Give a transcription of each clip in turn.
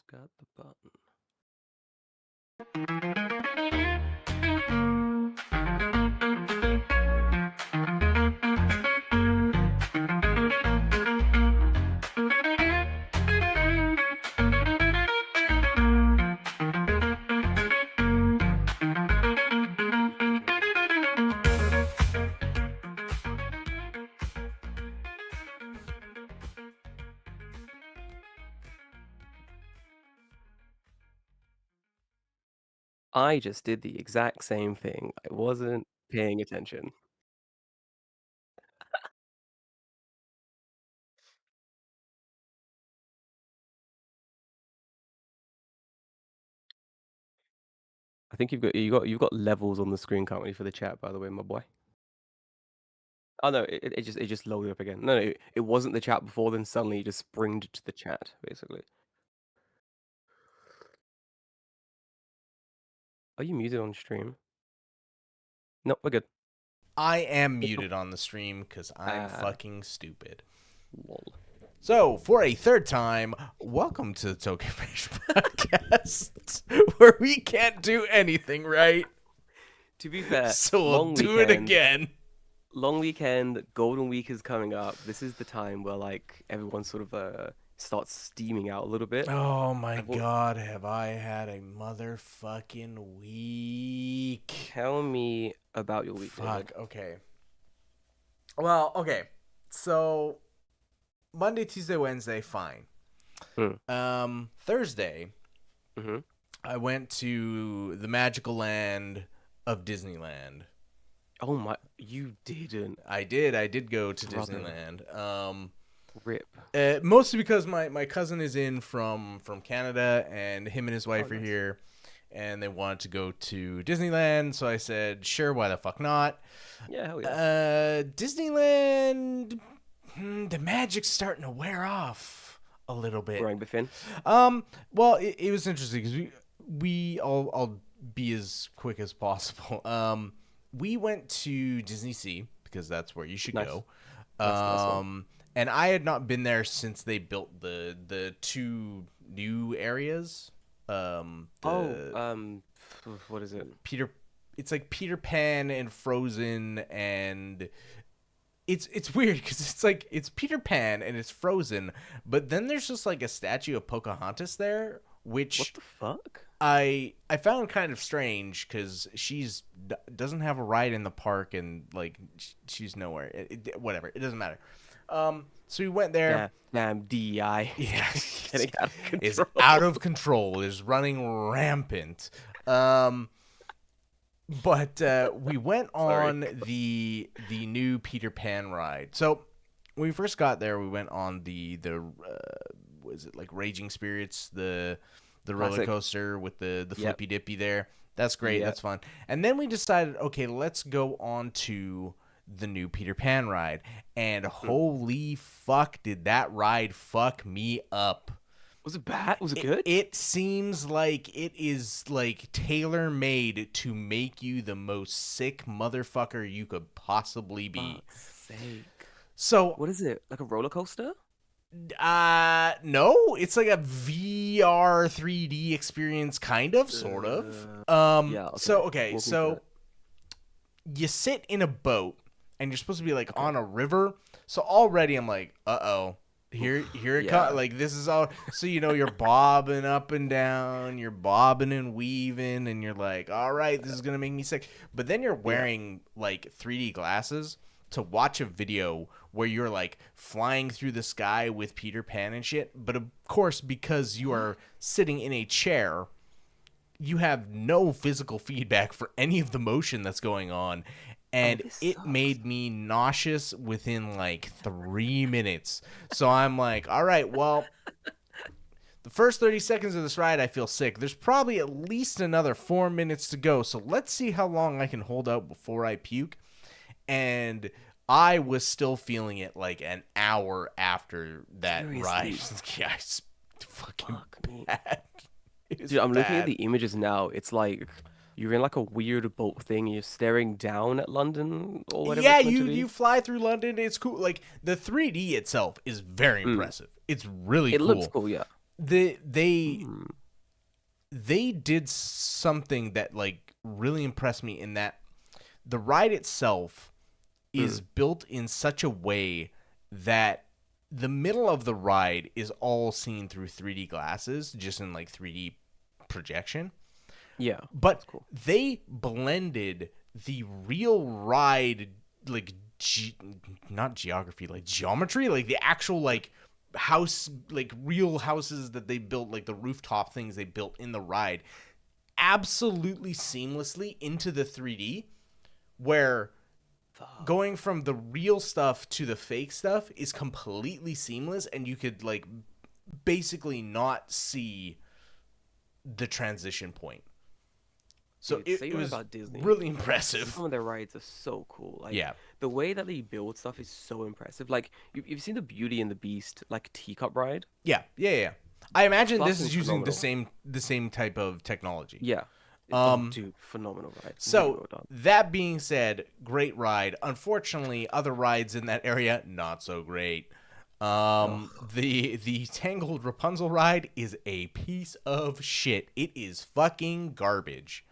Just got the button. I just did the exact same thing. I wasn't paying attention. I think you've got levels on the screen currently for the chat, by the way, my boy. Oh no, it just loaded up again. No, it wasn't the chat before, then suddenly it just springed to the chat, basically. Are you muted on stream? No, we're good. I am muted on the stream because I'm Ah. fucking stupid. Lol. So, for a third time, welcome to the Token Fish Podcast, where we can't do anything right. To be fair, So we'll long do it weekend. again. Long weekend, Golden Week is coming up. This is the time where like everyone sort of starts steaming out a little bit. Oh my Everyone- god, have I had a motherfucking week. Tell me about your week. Fuck, okay. Well, okay. So, Monday, Tuesday, Wednesday, fine. Thursday, Mm-hmm. I went to the magical land of Disneyland. Oh my! You didn't. I did go to Brother. Disneyland. Rip. Mostly because my cousin is in from Canada, and him and his wife are nice. here, and they wanted to go to Disneyland. So I said, sure, why the fuck not? Yeah, hell yeah. Disneyland, the magic's starting to wear off a little bit. Growing bit thin. Well, it was interesting because I'll be as quick as possible. We went to Disney Sea because that's where you should Nice. go. That's a nice one. And I had not been there since they built the two new areas. What is it? It's like Peter Pan and Frozen, and it's weird because it's Peter Pan and it's Frozen, but then there's just like a statue of Pocahontas there, which What the fuck? I found kind of strange because she's doesn't have a ride in the park, and like she's nowhere. Whatever, it doesn't matter. So we went there. Damn DEI. Yeah, Getting out of control. is out of control. Is running rampant. But we went on the new Peter Pan ride. So when we first got there, we went on the was it like Raging Spirits, the roller Classic. coaster with the Yep. flippy dippy there. That's great. Yep. That's fun. And then we decided, okay, let's go on to the new Peter Pan ride. And holy fuck, did that ride fuck me up. Was it bad? Was it good? It seems like it is like tailor made to make you the most sick motherfucker you could possibly be. Fuck's sake. So, What is it? Like a roller coaster? no, it's like a VR 3D experience, kind of, sort of. Yeah, okay. So Walk me through so it. you sit in a boat, and you're supposed to be like on a river. So already I'm like, uh-oh. Here it Yeah. comes. Like, this is all. So, you're bobbing up and down, you're bobbing and weaving, and you're like, all right, this is going to make me sick. But then you're wearing, like, 3D glasses to watch a video where you're, like, flying through the sky with Peter Pan and shit. But, of course, because you are sitting in a chair, you have no physical feedback for any of the motion that's going on. And this it sucks. made me nauseous within like 3 minutes. So I'm like, all right, well, the first 30 seconds of this ride, I feel sick. There's probably at least another 4 minutes to go. So let's see how long I can hold out before I puke. And I was still feeling it like an hour after that Seriously? ride. Yeah, it's fucking Fuck me. bad. It was Dude, I'm looking at bad. the images now. It's like you're in like a weird boat thing. You're staring down at London or whatever. Yeah, it's meant to be. you fly through London. It's cool. Like, the 3D itself is very impressive. It's really It cool. looks cool, yeah. They Hmm. they did something that like really impressed me in that the ride itself is Mm. built in such a way that the middle of the ride is all seen through 3D glasses, just in like 3D projection. Yeah, But that's cool. they blended the real ride, like not geography, like geometry, like the actual like house, like real houses that they built, like the rooftop things they built in the ride, absolutely seamlessly into the 3D, where Fuck. going from the real stuff to the fake stuff is completely seamless, and you could like basically not see the transition point. So Dude, it, say it what was about Disney. really impressive. Some of their rides are so cool. Like Yeah. the way that they build stuff is so impressive. Like you've seen the Beauty and the Beast like teacup ride. Yeah. I imagine this Fucking is using the phenomenal. same type of technology. Yeah. Oh, Um dude, phenomenal ride. Really so well done. that being said, great ride. Unfortunately, other rides in that area not so great. Ugh. The Tangled Rapunzel ride is a piece of shit. It is fucking garbage.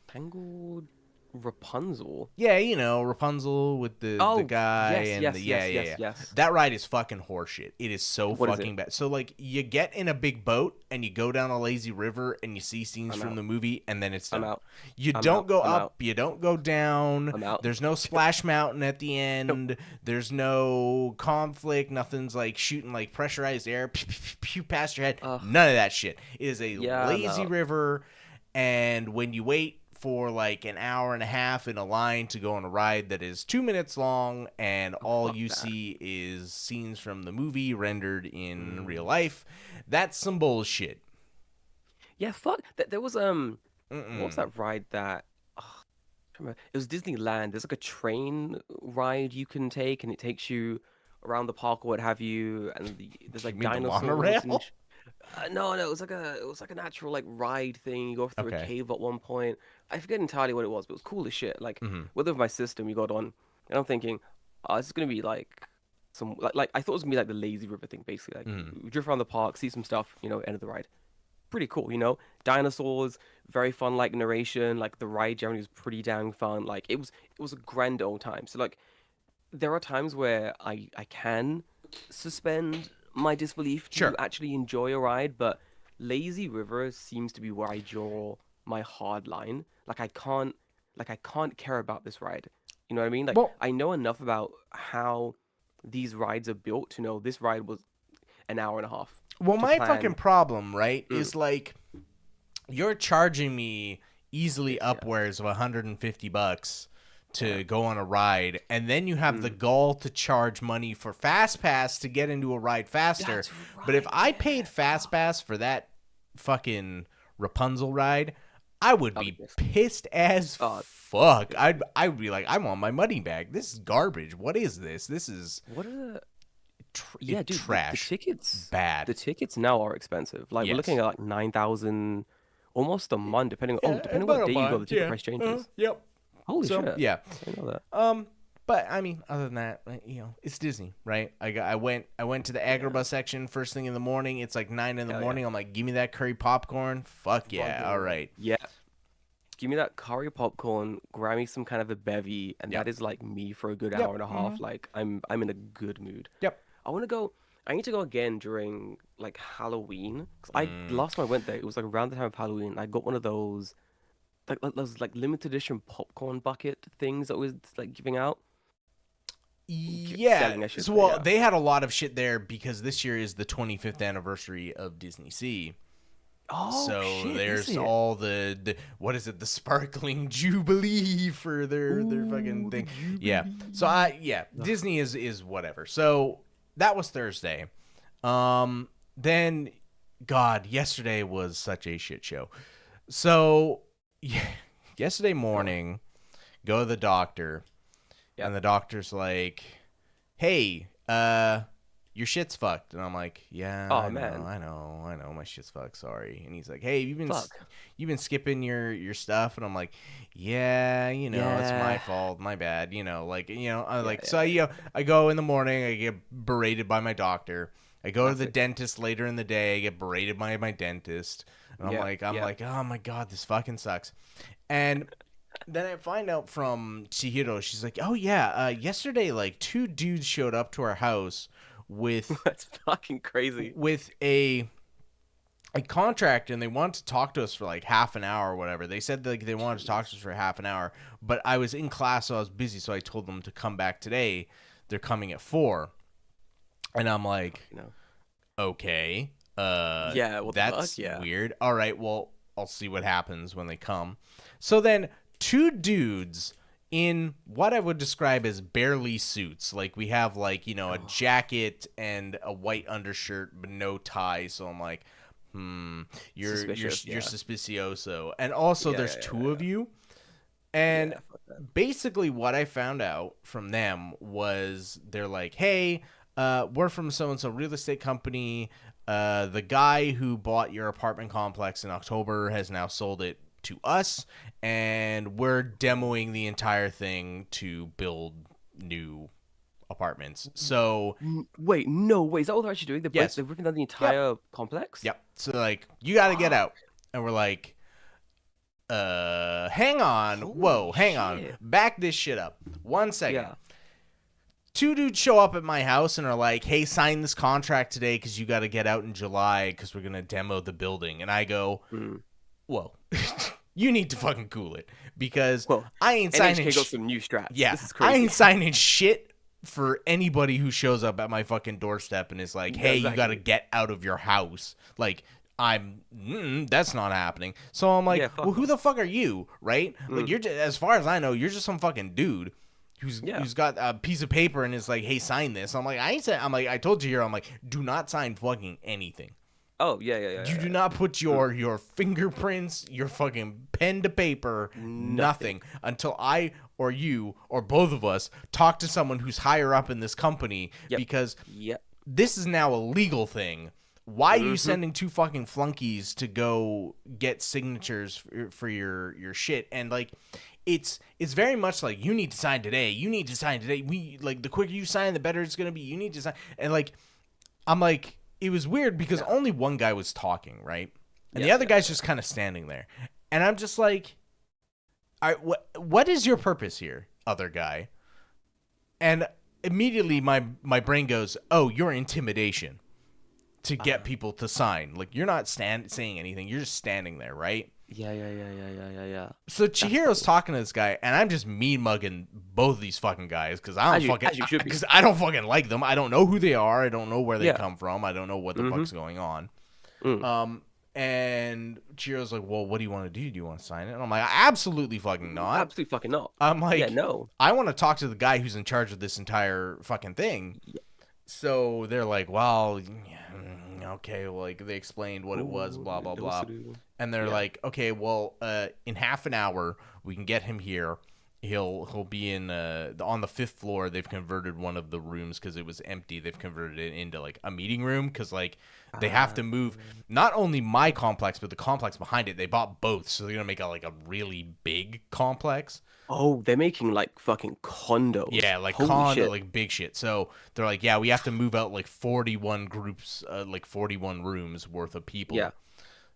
Tangled Rapunzel. Yeah, you know, Rapunzel with the Oh, guy yes, and the yes, yes, yes, yeah. yes. That ride is fucking horseshit. It is so What is it? fucking bad. So like you get in a big boat and you go down a lazy river and you see scenes I'm from out. the movie and then it's I'm done. out. You I'm don't out. go I'm up, out. you don't go down. I'm out. There's no splash mountain at the Nope. end. There's no conflict. Nothing's like shooting like pressurized air pew past your head. Ugh. None of that shit. It is a Yeah, I'm lazy out. river, and when you wait for like an hour and a half in a line to go on a ride that is 2 minutes long and Oh, all fuck you that. see is scenes from the movie rendered in real Mm. life, that's some bullshit. Yeah, fuck. There was what was Mm-mm. that ride that? Oh, I remember. It was Disneyland. There's like a train ride you can take, and it takes you around the park or what have you. And there's You like mean the dinosaurs and monorail? no, it was like an actual like ride thing. You go through a Okay. cave at one point. I forget entirely what it was, but it was cool as shit. Like Mm-hmm. with my system, we got on, and I'm thinking, oh, this is gonna be like some like I thought it was gonna be like the lazy river thing, basically. Like Mm-hmm. we drift around the park, see some stuff, end of the ride. Pretty cool, Dinosaurs, very fun like narration. Like the ride generally was pretty dang fun. Like it was a grand old time. So like there are times where I can suspend my disbelief to Sure. actually enjoy a ride, but Lazy River seems to be where I draw my hard line. Like I can't care about this ride. You know what I mean? Like Well, I know enough about how these rides are built to know this ride was an hour and a half to my fucking plan. problem, right, Mm, is like you're charging me easily yeah. upwards of $150 Yeah. to go on a ride, and then you have the Mm. gall to charge money for fast pass to get into a ride faster. That's But if right. I Yeah. paid fast pass for that fucking Rapunzel ride, I would I'll be be pissed. pissed as Uh, fuck. I'd be like, I want my money back. This is garbage. What is this? This is what are Yeah, dude, the trash. tickets Bad. the tickets now are expensive. Like we're looking Yes. at like 9,000 almost a month depending on About what a day you go, month. the ticket Yeah. price changes. Yep. Holy So shit. yeah. I didn't know that. But I mean, other than that, it's Disney, right? I went to the Yeah. Agrabah section first thing in the morning. It's like 9 in the Hell yeah. morning. I'm like, give me that curry popcorn. Fuck yeah! All Fucking right. yeah. Give me that curry popcorn, grab me some kind of a bevy, and Yep. that is like me for a good Yep. hour and a half. Like I'm in a good mood. Yep. I want to go. I need to go again during like Halloween. 'Cause the Mm. last time I went there, it was like around the time of Halloween. I got one of those those like limited edition popcorn bucket things that was like giving out. Kept Yeah. selling that shit So there, well, yeah. they had a lot of shit there because this year is the 25th anniversary of Disney Sea. Oh So shit, is there's it? all the what is it, the sparkling jubilee for their fucking Ooh, the thing. Yeah. So Ugh. Disney is whatever. So that was Thursday. Then God, yesterday was such a shit show. So yeah, yesterday morning, go to the doctor, Yeah. and the doctor's like, "Hey, your shit's fucked." And I'm like, "Yeah, Oh I know, man, I know, my shit's fucked. Sorry." And he's like, "Hey, fuck. you've been skipping your stuff." And I'm like, "Yeah, it's my Yeah, fault, my bad." I yeah, like, yeah, I go in the morning, I get berated by my doctor. I go to the Classic. dentist later in the day. I get berated by my dentist, and Yeah, I'm yeah. like, oh my god, this fucking sucks. And then I find out from Chihiro, she's like, oh yeah, yesterday like two dudes showed up to our house with That's fucking crazy. with a contract, and they wanted to talk to us for like half an hour or whatever. They said like they wanted to talk to us for half an hour, but I was in class, so I was busy, so I told them to come back today. They're coming at 4. And I'm like, You know. okay, Yeah. What the fuck? that's Yeah. weird. All right, well, I'll see what happens when they come. So then two dudes in what I would describe as barely suits. Like we have like, a jacket and a white undershirt but no tie. So I'm like, you're Suspicious. Yeah. suspicioso. And also Yeah. there's Yeah. two of you. And Yeah. Fuck that. basically what I found out from them was they're like, hey, we're from so-and-so real estate company. The guy who bought your apartment complex in October has now sold it to us, and we're demoing the entire thing to build new apartments. So, Wait, no, wait. Is that what they're actually doing? yes. They're ripping down the entire complex? Yep. So, like, you got to get out. And we're like, hang on. Holy Whoa, hang on. shit. Back this shit up. 1 second. Yeah. Two dudes show up at my house and are like, hey, sign this contract today because you got to get out in July because we're going to demo the building. And I go, whoa, you need to fucking cool it because Well, I ain't signing NHK got some new strats. Yeah, This is I crazy. ain't signing shit for anybody who shows up at my fucking doorstep and is like, hey, you got to Exactly. get out of your house. Like, that's not happening. So I'm like, Yeah, fuck well, who the fuck are you, right? Like, you're just, as far as I know, you're just some fucking dude who's got a piece of paper and is like, hey, sign this. I'm like, I told you here, I'm like, do not sign fucking anything. Oh, yeah. You do not put your fingerprints, your fucking pen to paper, nothing until I or you or both of us talk to someone who's higher up in this company because Yep. this is now a legal thing. Why are you sending two fucking flunkies to go get signatures for your shit? And like, it's very much like, you need to sign today. You need to sign today. We like, the quicker you sign, the better it's gonna be. You need to sign. And like, I'm like, it was weird because only one guy was talking, right? And the other guy's just kind of standing there. And I'm just like, all right, what is your purpose here, other guy? And immediately my brain goes, oh, you're intimidation to get people to sign. Like, you're not saying anything. You're just standing there, right? Yeah. So Chihiro's talking to this guy, and I'm just mean mugging both of these fucking guys because I don't As you should be. because I don't fucking like them. I don't know who they are. I don't know where they come from. I don't know what the fuck's going on. And Chihiro's like, well, what do you want to do? Do you want to sign it? And I'm like, absolutely fucking not. Absolutely fucking not. I'm like, Yeah, no. I want to talk to the guy who's in charge of this entire fucking thing. So they're like, well, okay, well, like they explained what it was, blah blah blah, and they're like, okay, well, in half an hour we can get him here. He'll be in on the 5th floor. They've converted one of the rooms because it was empty. They've converted it into like a meeting room because like they have to move not only my complex but the complex behind it. They bought both, so they're gonna make a really big complex. Oh, they're making like fucking condos. Yeah, like Holy condo, shit. like big shit. So they're like, yeah, we have to move out like 41 groups, like 41 rooms worth of people. Yeah.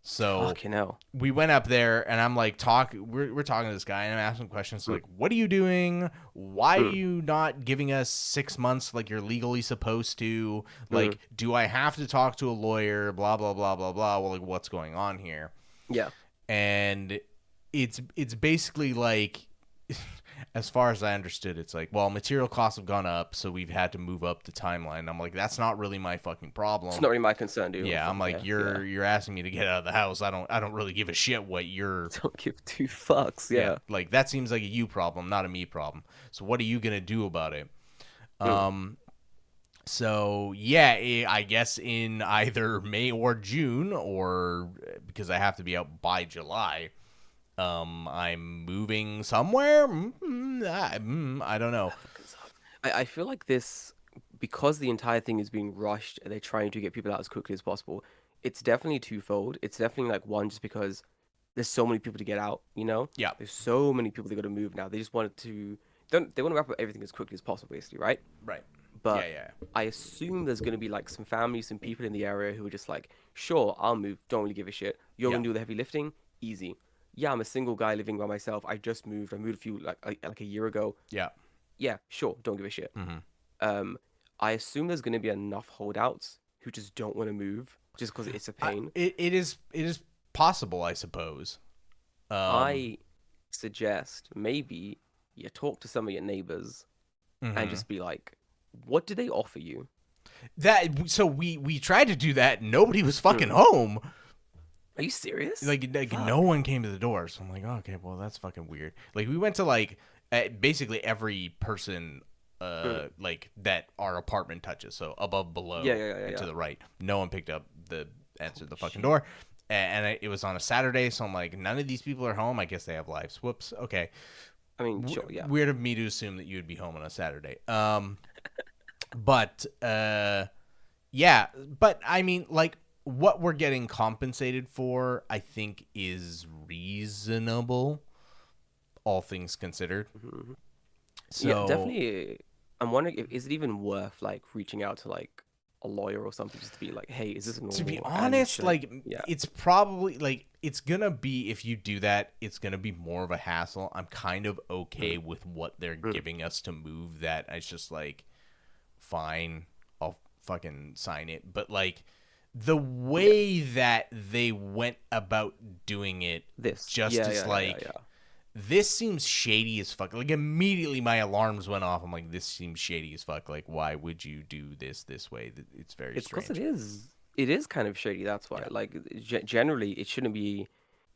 So Fucking hell. we went up there, and I'm like, we're talking to this guy, and I'm asking questions like, what are you doing? Why are you not giving us 6 months like you're legally supposed to? Like, do I have to talk to a lawyer? Blah blah blah blah blah. Well, like, what's going on here? Yeah. And it's basically like, as far as I understood, it's like, well, material costs have gone up, so we've had to move up the timeline. I'm like, that's not really my fucking problem. It's not really my concern, dude. Yeah, I'm like, you're asking me to get out of the house. I don't really give a shit what you're. Don't give two fucks. Yeah. Like, that seems like a you problem, not a me problem. So what are you gonna do about it? So yeah, I guess in either May or June, or because I have to be out by July. I'm moving somewhere. I don't know. I feel like this, because the entire thing is being rushed and they're trying to get people out as quickly as possible, it's definitely twofold. It's definitely like, one, just because there's so many people to get out, you know? Yeah. There's so many people they got to move now. They just wanted to, they want to wrap up everything as quickly as possible, basically, right? Right. But Yeah. I assume there's going to be like some families, some people in the area who are just like, sure, I'll move. Don't really give a shit. You're Yeah. going to do the heavy lifting. Easy. Yeah, I'm a single guy living by myself. I just moved. I moved a few like a year ago. Yeah. Yeah, sure. Don't give a shit. Mm-hmm. Um, I assume there's going to be enough holdouts who just don't want to move just because it's a pain. It is possible, I suppose. I suggest maybe you talk to some of your neighbors and Mhm. just be like, what do they offer you? That so we tried to do that. Nobody was fucking Mm. home. Are you serious? Like Fuck. no one came to the door. So I'm like, oh, okay, well that's fucking weird. Like we went to like basically every person Mm. like that our apartment touches. So above, below, Yeah. and to Yeah. the right. No one picked up answered the fucking Shit. door. It was on a Saturday, so I'm like, none of these people are home. I guess they have lives. Whoops. Okay. I mean, sure, yeah. Weird of me to assume that you would be home on a Saturday. But yeah, but I mean, like, what we're getting compensated for, I think, is reasonable, all things considered. Mhm. So Yeah, definitely. I'm wondering if is it even worth like reaching out to like a lawyer or something just to be like, hey, is this normal? to be And honest, should I... like, yeah. it's probably like it's gonna be, if you do that, it's gonna be more of a hassle. I'm kind of okay with what they're giving us to move that. It's just like, fine, I'll fucking sign it. But like the way that they went about doing it, This. just Yeah, as like, yeah. this seems shady as fuck. Like immediately my alarms went off. I'm like, this seems shady as fuck. Like, why would you do this way? It's very It's because strange. it is kind of shady. That's why. Yeah. Like generally, it shouldn't be.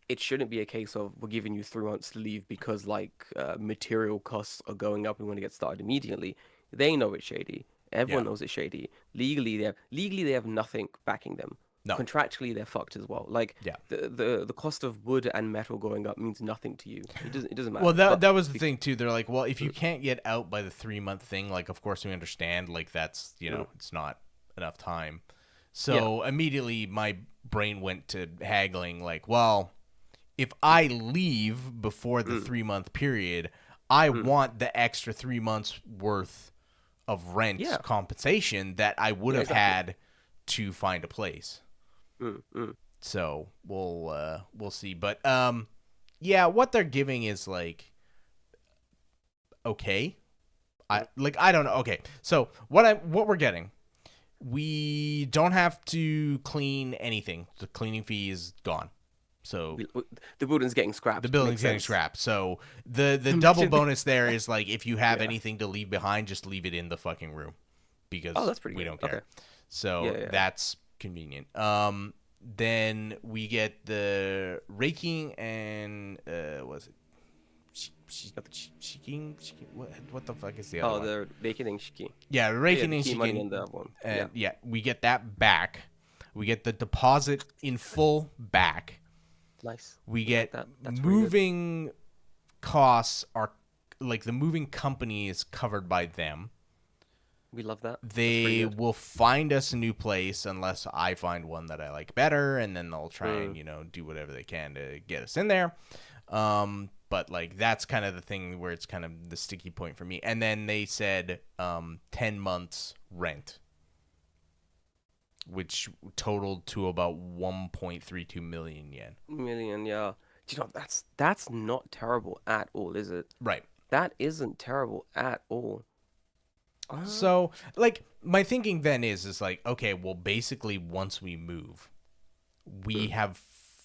It shouldn't be a case of we're giving you 3 months to leave because like material costs are going up and we want to get started immediately. They know it's shady. Yeah. Everyone knows it's shady. Legally they have nothing backing them. No. Contractually they're fucked as well. Like Yeah. the cost of wood and metal going up means nothing to you. It doesn't matter. Well, But that was the thing too. They're like, well, if you can't get out by the 3 month thing, like, of course we understand. Like, that's, it's not enough time. So immediately my brain went to haggling. Like, well, if I leave before the 3 month period, I want the extra 3 months worth of rent Yeah. compensation that I would Yeah, have exactly. had to find a place. So we'll see. But yeah, what they're giving is like, okay. I don't know. Okay. So what we're getting, we don't have to clean anything. The cleaning fee is gone. So The building's getting scrapped. the building's Makes getting sense. scrapped. So the double bonus there is like, if you have anything to leave behind, just leave it in the fucking room, because Oh, that's pretty we good. don't care. Okay. So Yeah. that's convenient. Then we get the raking and was it shaking? What the fuck is the other Oh, one? the baking and shiki. Yeah, Yeah, raking the and key money shaking. and that one. And yeah, we get that back. We get the deposit in full back. Nice. We get That's pretty good. moving costs are like, the moving company is covered by them. We love that. That's They pretty good. will find us a new place unless I find one that I like better, and then they'll try and do whatever they can to get us in there. But like, that's kind of the thing where it's kind of the sticky point for me. And then they said 10 months rent, which totaled to about 1.32 million yen. Million, yeah. Do you know, that's not terrible at all, is it? Right. That isn't terrible at all. So, like, my thinking then is like, okay, well, basically, once we move, we have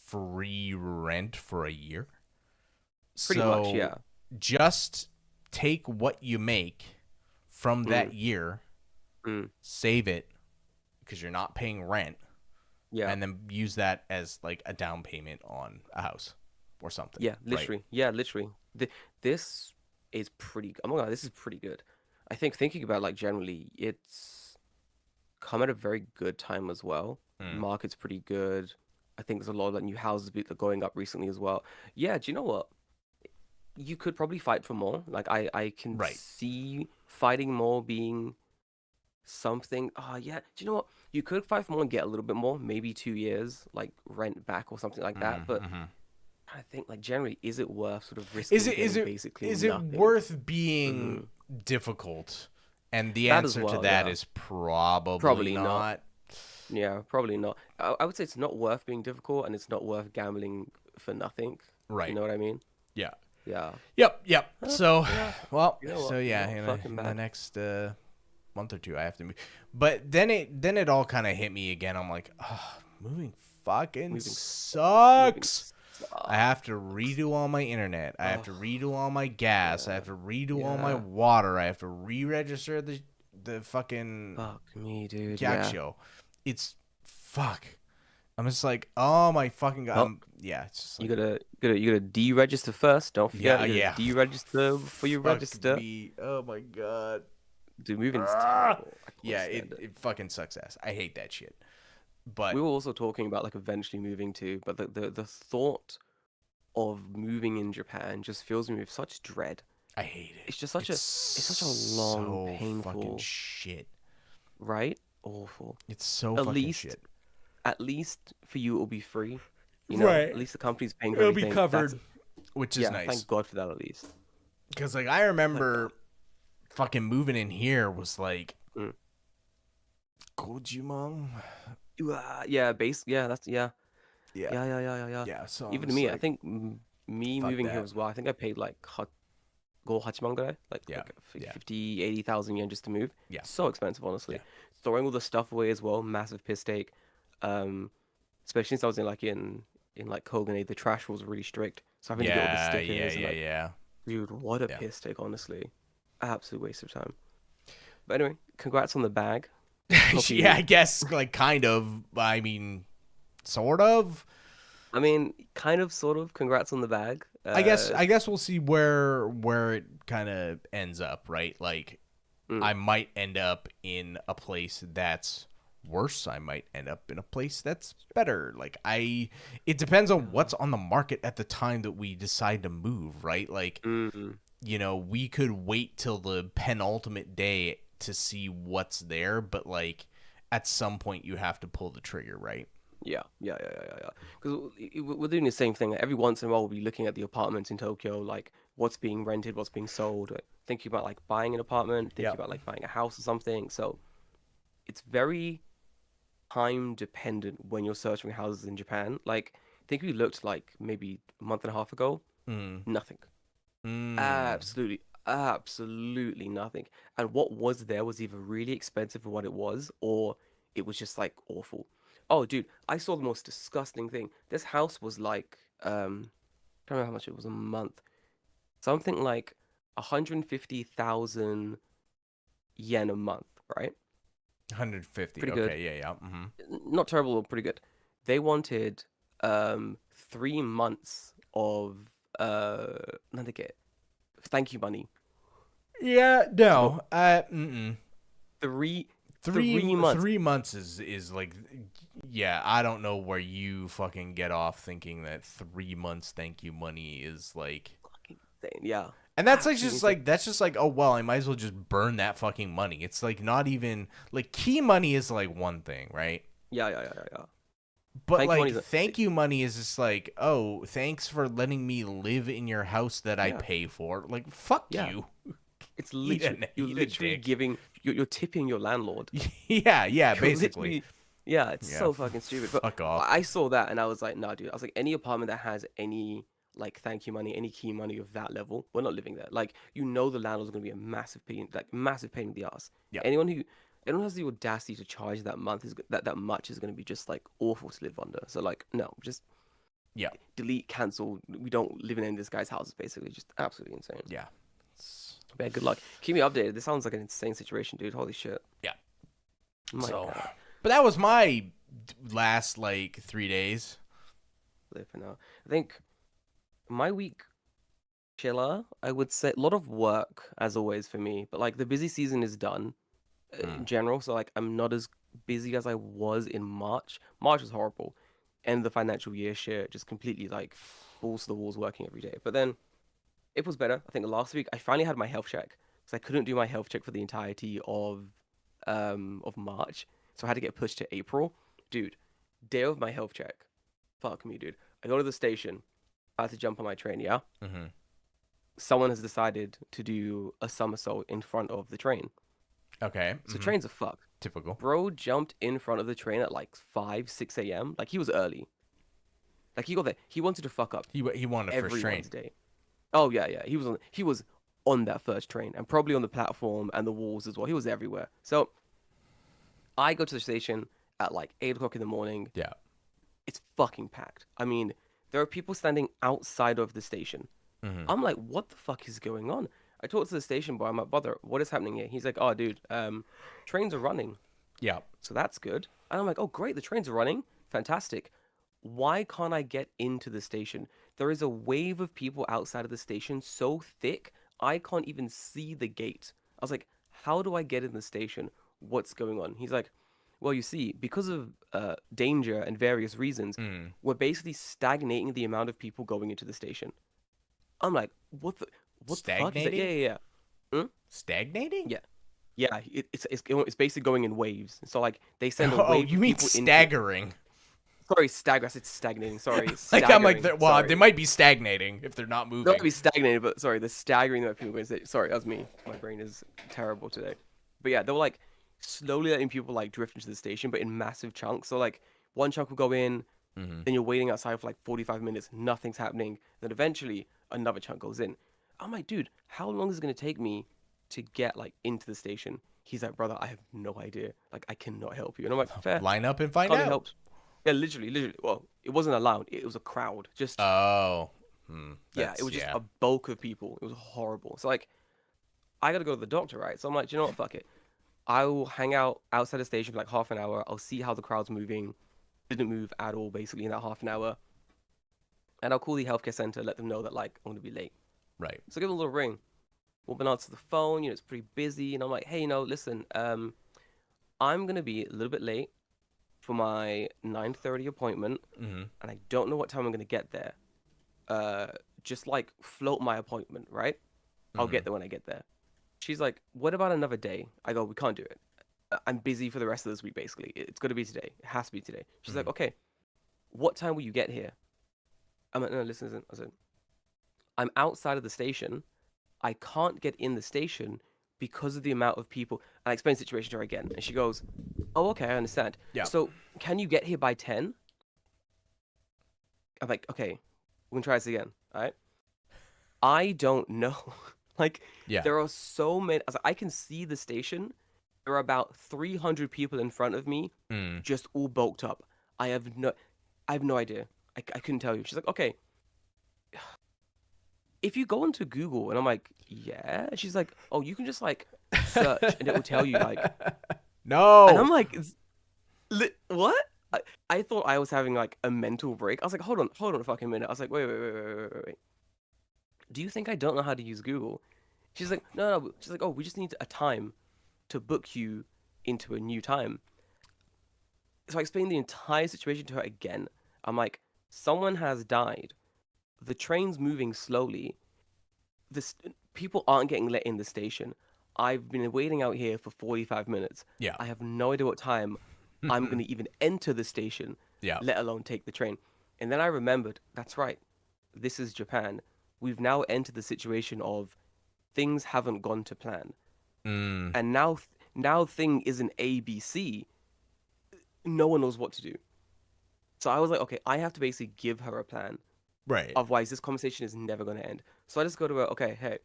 free rent for a year. Pretty much, yeah. Just take what you make from that year, save it, because you're not paying rent, Yeah. and then use that as like a down payment on a house or something. Yeah, right? literally. Yeah, literally. This is pretty. I'm not gonna lie, this is pretty good. I think thinking about like generally, it's come at a very good time as well. Market's pretty good. I think there's a lot of like, new houses that are going up recently as well. Yeah, do you know what? You could probably fight for more. Like I can Right. see fighting more being something. Oh yeah, do you know what? You could fight for more and get a little bit more, maybe 2 years, like rent back or something like that. But I think like generally, is it worth sort of risking Is it getting basically is it nothing? worth being difficult And the That as answer to well, that yeah. is probably Probably not. not. Yeah, probably not. I would say it's not worth being difficult, and it's not worth gambling for nothing. You Right. know what I mean? Yeah. Yeah. Yep. Yep. Huh, So, yeah. well, You know what? so You yeah, know what? Fucking in the bag. next month or two, I have to move. But then it all kind of hit me again. I'm like, oh, moving fucking Moving sucks. Moving sucks. I have to sucks. redo all my internet. I have Oh, to redo all my gas. I yeah. have to redo all my Yeah. water. I have to re-register the fucking Fuck me, dude. Yeah. Yaksho. It's fuck. I'm just like, oh my fucking god. Well, Yeah, it's just you like, gotta deregister first. Don't forget, yeah, you gotta yeah. deregister before you Fuck register. me. Oh my god. Dude, moving's Ah! terrible. I can't Yeah, stand it. it fucking sucks ass. I hate that shit. We But were also talking about like eventually moving too, but the thought of moving in Japan just fills me with such dread. I hate it. It's just such It's a it's such a long, so fucking painful, shit. right? Awful. It's so At fucking least shit. at least for you it'll be free. You know, Right. at least the company's paying for It'll be everything. That's covered, which is yeah, nice. thank God for that at least. Cause like I Thank remember God. fucking moving in here was like Mm. Kojima. Yeah, base yeah, that's yeah. Yeah. Yeah. Yeah. So I'm Even just me, I like, think me fuck moving here that. as well. I think I paid like go Hachiman Yeah. like Yeah. 50, 80,000 yen just to move. Yeah. So expensive, honestly. Yeah. Throwing all the stuff away as well, massive piss take. Um, especially since I was in like Kogane, the trash was really strict. So having to get all the Yeah. Yeah. stickers and Yeah. like, Yeah. dude, what a Yeah. piss take, honestly. Absolute waste of time. But anyway, congrats on the bag. Hope Yeah, I you. guess like kind of. I mean, sort of. I mean, kind of, sort of. Congrats on the bag. I guess we'll see where it kind of ends up, right? Like Mm, I might end up in a place that's worse. I might end up in a place that's better. It depends on yeah. what's on the market at the time that we decide to move, right? Like, Mm. we could wait till the penultimate day to see what's there, but like at some point you have to pull the trigger, right? Yeah. Because we're doing the same thing. Every once in a while, we'll be looking at the apartments in Tokyo, like what's being rented, what's being sold, thinking about like buying an apartment, thinking Yep. about like buying a house or something. So it's very time dependent when you're searching houses in Japan. Like, I think we looked like maybe a month and a half ago, Mm. nothing. Mm. Absolutely nothing. And what was there was either really expensive for what it was, or it was just like awful. Oh, dude, I saw the most disgusting thing. This house was like, I don't know how much it was a month. Something like 150,000 yen a month, right? 150. Pretty good. Okay. Yeah. Yeah. Mm-hmm. Not terrible, or pretty good. They wanted 3 months of nanda thank you money. Yeah. So No. Mm-mm. three Three 3 months. 3 months is like, yeah. I don't know where you fucking get off thinking that 3 months thank you money is like, Fucking insane. Yeah. and that's like Absolutely just insane. like that's just like, oh well, I might as well just burn that fucking money. It's like not even like key money is like one thing, right? Yeah. But Thank you like money thank you money is just like, oh, thanks for letting me live in your house that I yeah. pay for. Like fuck Yeah. you. It's Eat literally a you're eat a literally dick. giving you're tipping your landlord. Yeah, You're basically. literally yeah, it's Yeah, so fucking stupid. But fuck off. I saw that and I was like, nah, dude. I was like, any apartment that has any like thank you money, any key money of that level, we're not living there. Like, the landlord's gonna be a massive pain in the ass. Yeah. Anyone who has the audacity to charge that month that much is gonna be just like awful to live under. So like, no, just Yeah. delete, cancel. We don't live in any of this guy's houses. Basically, just absolutely insane. Yeah. But yeah, good luck. Keep me updated. This sounds like an insane situation, dude. Holy shit. Yeah. My So, God. but that was my last like 3 days. Flipping out. I think my week chiller. I would say a lot of work as always for me, but like the busy season is done in Mm. general. So like I'm not as busy as I was in March. March was horrible, and the financial year shit just completely like balls to the walls working every day. But then it was better. I think last week I finally had my health check because I couldn't do my health check for the entirety of March, so I had to get pushed to April. Dude, day of my health check. Fuck me, dude. I go to the station. I had to jump on my train. Yeah, Mhm. someone has decided to do a somersault in front of the train. Okay. So trains are fucked. Typical. Bro jumped in front of the train at like 5, 6 a.m. Like he was early. Like he got there. He wanted to fuck up He wanted a first train. everyone's day. Oh yeah, yeah. He was on that first train and probably on the platform and the walls as well. He was everywhere. So I go to the station at like 8 o'clock in the morning. Yeah. It's fucking packed. I mean, there are people standing outside of the station. I'm like, what the fuck is going on? I talked to the station boy. I'm like, brother, what is happening here? He's like, oh, dude, trains are running. Yeah. So that's good. And I'm like, oh, great, the trains are running. Fantastic. Why can't I get into the station? There is a wave of people outside of the station so thick, I can't even see the gate. I was like, how do I get in the station? What's going on? He's like, well, you see, because of danger and various reasons, we're basically stagnating the amount of people going into the station. I'm like, what the fuck? He's like, yeah, Stagnating? yeah, yeah. Stagnating? Yeah. Yeah, it's basically going in waves. So like they send a Oh, wave you of mean people into. staggering? Sorry, I said stagnating. Sorry, Like I'm like, staggering. well, Sorry. they might be stagnating if they're not They moving. might be stagnated, but sorry, the staggering that people going to say. Sorry, that was me. My brain is terrible today. But yeah, they were like slowly letting people like drift into the station, but in massive chunks. So like one chunk will go in, then you're waiting outside for like 45 minutes, nothing's happening. Then eventually another chunk goes in. I'm like, dude, how long is it gonna take me to get like into the station? He's like, brother, I have no idea. Like, I cannot help you. And I'm like, fair. Line up and find Can't be out. helped. Yeah, literally. Well, it wasn't allowed. It was a crowd. Just Oh. yeah, it was just a bulk of people. It was horrible. So like, I gotta go to the doctor, right? So I'm like, you know what? Fuck it. I will hang out outside the station for like half an hour. I'll see how the crowd's moving. Didn't move at all, basically, in that half an hour. And I'll call the healthcare center, let them know that like I'm gonna be late. Right. So give them a little ring. Woman answers the phone. It's pretty busy, and I'm like, hey, listen, I'm gonna be a little bit late for my 9:30 appointment, and I don't know what time I'm gonna get there. Just like float my appointment, right? I'll get there when I get there. She's like, what about another day? I go, we can't do it. I'm busy for the rest of this week, basically. It's got to be today. It has to be today. She's like, okay, what time will you get here? I'm like, no, listen. I said, I'm outside of the station. I can't get in the station because of the amount of people. And I explained the situation to her again. And she goes, oh, okay, I understand. Yeah. So can you get here by 10? I'm like, okay, we're going to try this again. All right. I don't know. Like, Yeah. there are so many. I was like, I can see the station. There are about 300 people in front of me, just all bulked up. I have no idea. I couldn't tell you. She's like, okay, if you go onto Google, and I'm like, yeah. She's like, oh, you can just like search, and it will tell you like. No. And I'm like, what? I thought I was having like a mental break. I was like, hold on a fucking minute. I was like, wait. Do you think I don't know how to use Google? She's like, no. She's like, oh, we just need a time to book you into a new time. So I explained the entire situation to her again. I'm like, someone has died. The train's moving slowly. People aren't getting let in the station. I've been waiting out here for 45 minutes. Yeah. I have no idea what time I'm going to even enter the station, let alone take the train. And then I remembered, that's right. This is Japan. We've now entered the situation of things haven't gone to plan. And now thing isn't ABC. No one knows what to do. So I was like, okay, I have to basically give her a plan. Right. Otherwise, this conversation is never going to end. So I just go to her, okay, hey,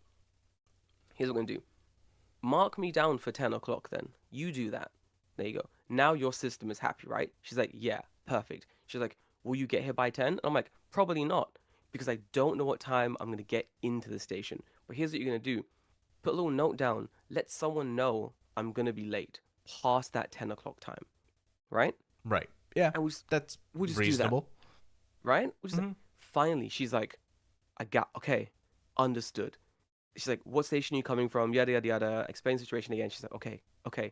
here's what we're going to do. Mark me down for 10 o'clock then. You do that. There you go. Now your system is happy, right? She's like, yeah, perfect. She's like, will you get here by 10? And I'm like, probably not, because I don't know what time I'm going to get into the station. But here's what you're going to do. Put a little note down. Let someone know I'm going to be late past that 10 o'clock time. Right? Right. Yeah. And that's we'll just reasonable. do that. Right? Finally, she's like, okay, understood. She's like, what station are you coming from? Yada, yada, yada. Explain the situation again. She's like, okay.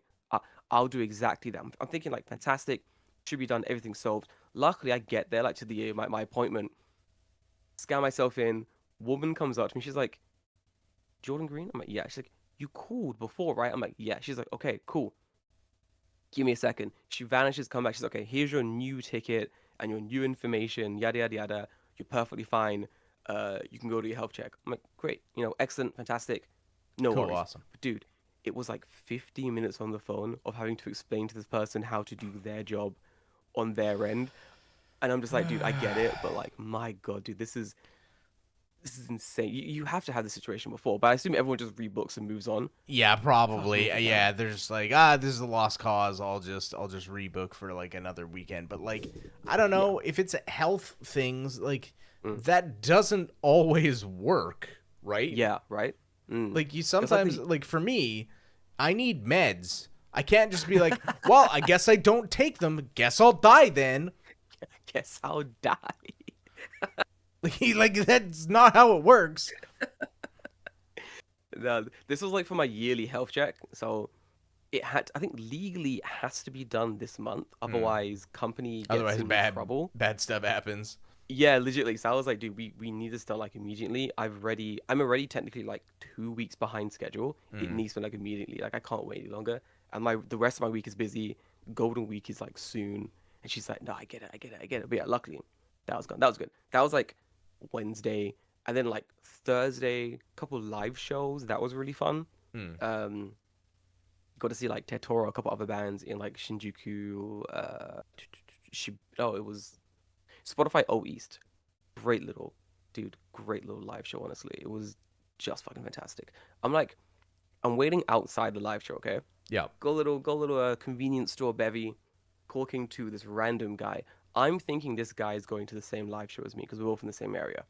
I'll do exactly that. I'm thinking like, fantastic. Should be done. Everything's solved. Luckily, I get there, like to the my appointment. Scan myself in. Woman comes up to me. She's like, Jordan Green? I'm like, yeah. She's like, you called before, right? I'm like, yeah. She's like, okay, cool. Give me a second. She vanishes, come back. She's like, okay, here's your new ticket and your new information, yada, yada, yada. You're perfectly fine. You can go to your health check. I'm like, great. Excellent, fantastic. No Cool, worries. awesome. But dude, it was like 15 minutes on the phone of having to explain to this person how to do their job on their end. And I'm just like, dude, I get it, but like, my God, dude, this is insane. You have to have this situation before, but I assume everyone just rebooks and moves on. Yeah, Fuck probably. me, man. Yeah, there's like, this is a lost cause. I'll just rebook for like another weekend. But like, I don't Yeah. know if it's health things, like Mm. that doesn't always work, right? Yeah, right? Mm. Like you It's like sometimes, the like for me, I need meds. I can't just be like, well, I guess I don't take them. Guess I'll die then. guess I'll die. Like that's not how it works. No, this was like for my yearly health check. So I think legally it has to be done this month. Hmm. Otherwise, company gets Otherwise, in bad trouble. bad stuff happens. Yeah, legitimately. So I was like, dude, we need this done like immediately. I'm already technically like 2 weeks behind schedule. It Hmm. needs to like immediately. Like I can't wait any longer. And the rest of my week is busy. Golden week is like soon. And she's like, no, I get it, I get it, I get it. But yeah, luckily that was gone. That was good. That was like Wednesday, and then like Thursday, couple live shows. That was really fun. Hmm. Um, got to see like Tetoro, a couple other bands in like Shinjuku. Oh, it was Spotify O East. Great little dude, great little live show. Honestly, it was just fucking fantastic. I'm like, I'm waiting outside the live show. Okay, Yeah. go little convenience store bevy, talking to this random guy. I'm thinking this guy is going to the same live show as me because we're both in the same area,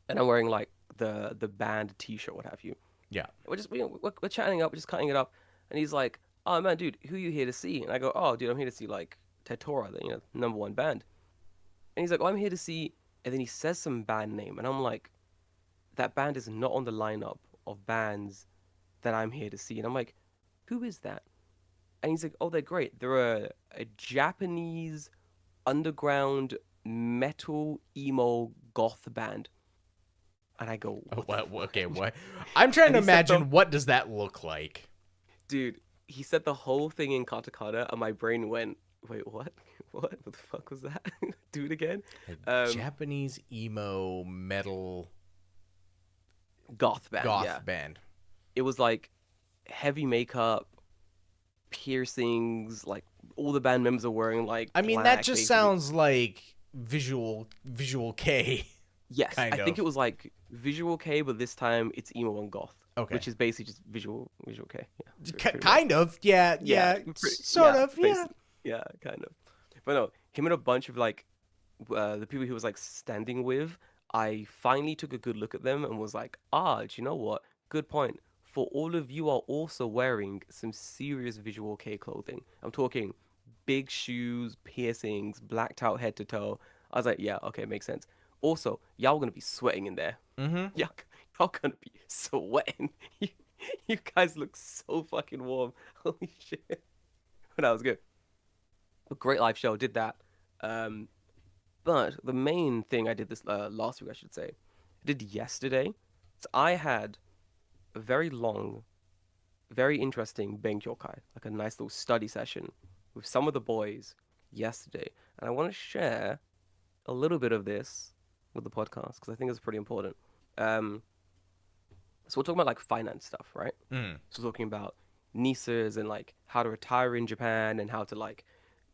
and I'm wearing like the band T-shirt, what have you. Yeah. We're chatting up, we're just cutting it up, and he's like, "Oh man, dude, who you here to see?" And I go, "Oh, dude, I'm here to see like Tetora, the number one band." And he's like, "Oh, I'm here to see," and then he says some band name, and I'm like, "That band is not on the lineup of bands that I'm here to see." And I'm like, "Who is that?" And he's like, "Oh, they're great. They're a Japanese underground metal emo goth band." And I go, Oh, "What the what? fuck?" Okay. What? I'm trying And to he said the imagine what does that look like. dude, he said the whole thing in katakana, and my brain went, "Wait, what? What? What the fuck was that? Do it again." A Um, Japanese emo metal Goth band, yeah. goth band. It was like heavy makeup, piercings, like all the band members are wearing like I mean, that black, just basically. sounds like visual K, Yes, I kind think it of. was like Visual K, but this time it's emo and goth, Okay. which is basically just Visual K. Yeah, pretty much. Kind of. Yeah. Yeah, Yeah. Sort yeah, of. Yeah. basically. Yeah, kind of. But no, him and a bunch of like the people he was like standing with, I finally took a good look at them and was like, do you know what? Good point. For all of you are also wearing some serious Visual K clothing. I'm talking big shoes, piercings, blacked out head to toe. I was like, yeah, okay, makes sense. Also, y'all gonna be sweating in there. Mm-hmm. Y'all gonna be sweating. You, you guys look so fucking warm. Holy shit. But that was good. A great live show. Did that. Um, but the main thing I did this last week, I should say, I did yesterday. So I had a very long, very interesting Benkyokai, like a nice little study session with some of the boys yesterday. And I want to share a little bit of this with the podcast because I think it's pretty important. Um, so we're talking about like finance stuff, right? Mm. So we're talking about NISAs and like how to retire in Japan and how to like,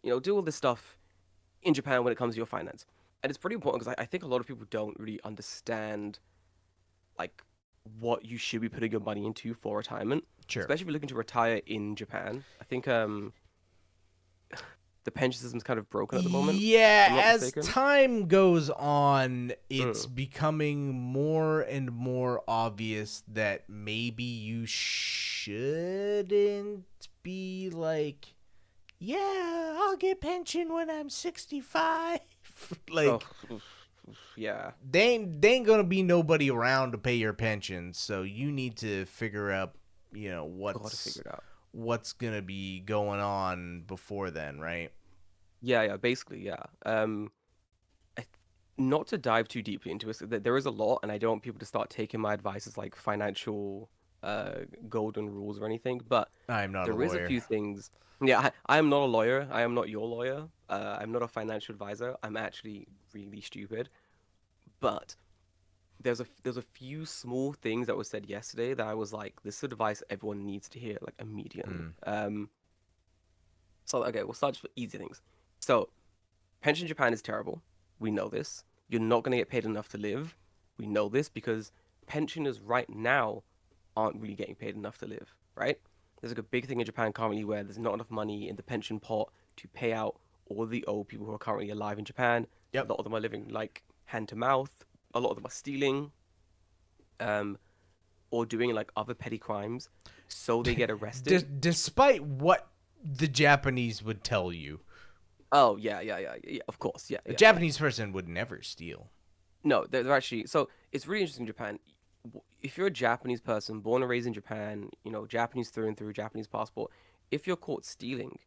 do all this stuff in Japan when it comes to your finance. And it's pretty important because I think a lot of people don't really understand like what you should be putting your money into for retirement, Sure. especially if you're looking to retire in Japan. I think the pension system's kind of broken at the moment, if Yeah, I'm not as mistaken. time goes on, it's Mm. becoming more and more obvious that maybe you shouldn't be like, yeah, I'll get pension when I'm 65. Oh, Like, oof, oof, yeah. they ain't gonna be nobody around to pay your pension, so you need to figure out, Got to figure it out. what's gonna be going on before then, right? Yeah, yeah, basically, yeah. I th- Not to dive too deeply into it, so there is a lot, and I don't want people to start taking my advice as like financial golden rules or anything, but I'm not a there is a lawyer. few things. Yeah, I am not a lawyer. I am not your lawyer. I'm not a financial advisor. I'm actually really stupid. But there's a few small things that were said yesterday that I was like, this is advice everyone needs to hear like immediately. Mm. So okay, we'll start with easy things. So pension in Japan is terrible. We know this. You're not gonna get paid enough to live. We know this because pensioners right now aren't really getting paid enough to live, right? There's like a big thing in Japan currently where there's not enough money in the pension pot to pay out all the old people who are currently alive in Japan. A Yep. lot of them are living like hand to mouth. A lot of them are stealing, um, or doing like other petty crimes, so they get arrested. Despite what the Japanese would tell you, Oh yeah. Of course, a yeah. Japanese person would never steal. No, they're actually so it's really interesting in Japan. If you're a Japanese person born and raised in Japan, Japanese through and through, Japanese passport, if you're caught stealing,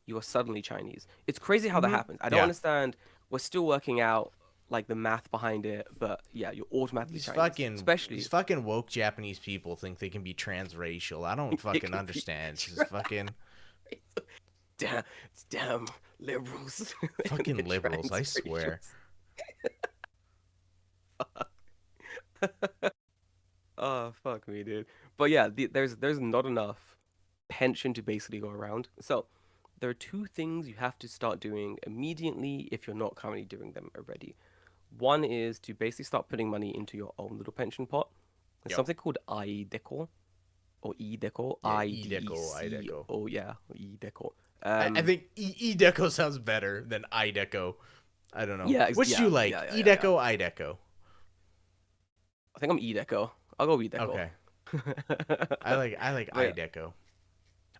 you are suddenly Chinese. It's crazy how that Hmm. happens. I don't Yeah. understand. We're still working out like the math behind it, but yeah, you're automatically These Chinese. fucking these Especially fucking woke Japanese people think they can be transracial. I don't it fucking can be understand. It's just fucking damn, it's damn liberals and fucking their liberals, I swear. transracials. Oh, fuck me, dude. But yeah, there's not enough pension to basically go around. So there are two things you have to start doing immediately if you're not currently doing them already. One is to basically start putting money into your own little pension pot. There's Yep. something called iDeco or eDeco, Yeah, Ideco, Ideco. IDECO, yeah, iDeco. I think Ideco sounds better than Ideco. I don't know. Yeah, Which do you like? yeah. Ideco, Ideco. I think I'm eDeco. I'll go iDeco. Okay. I like But yeah, Ideco.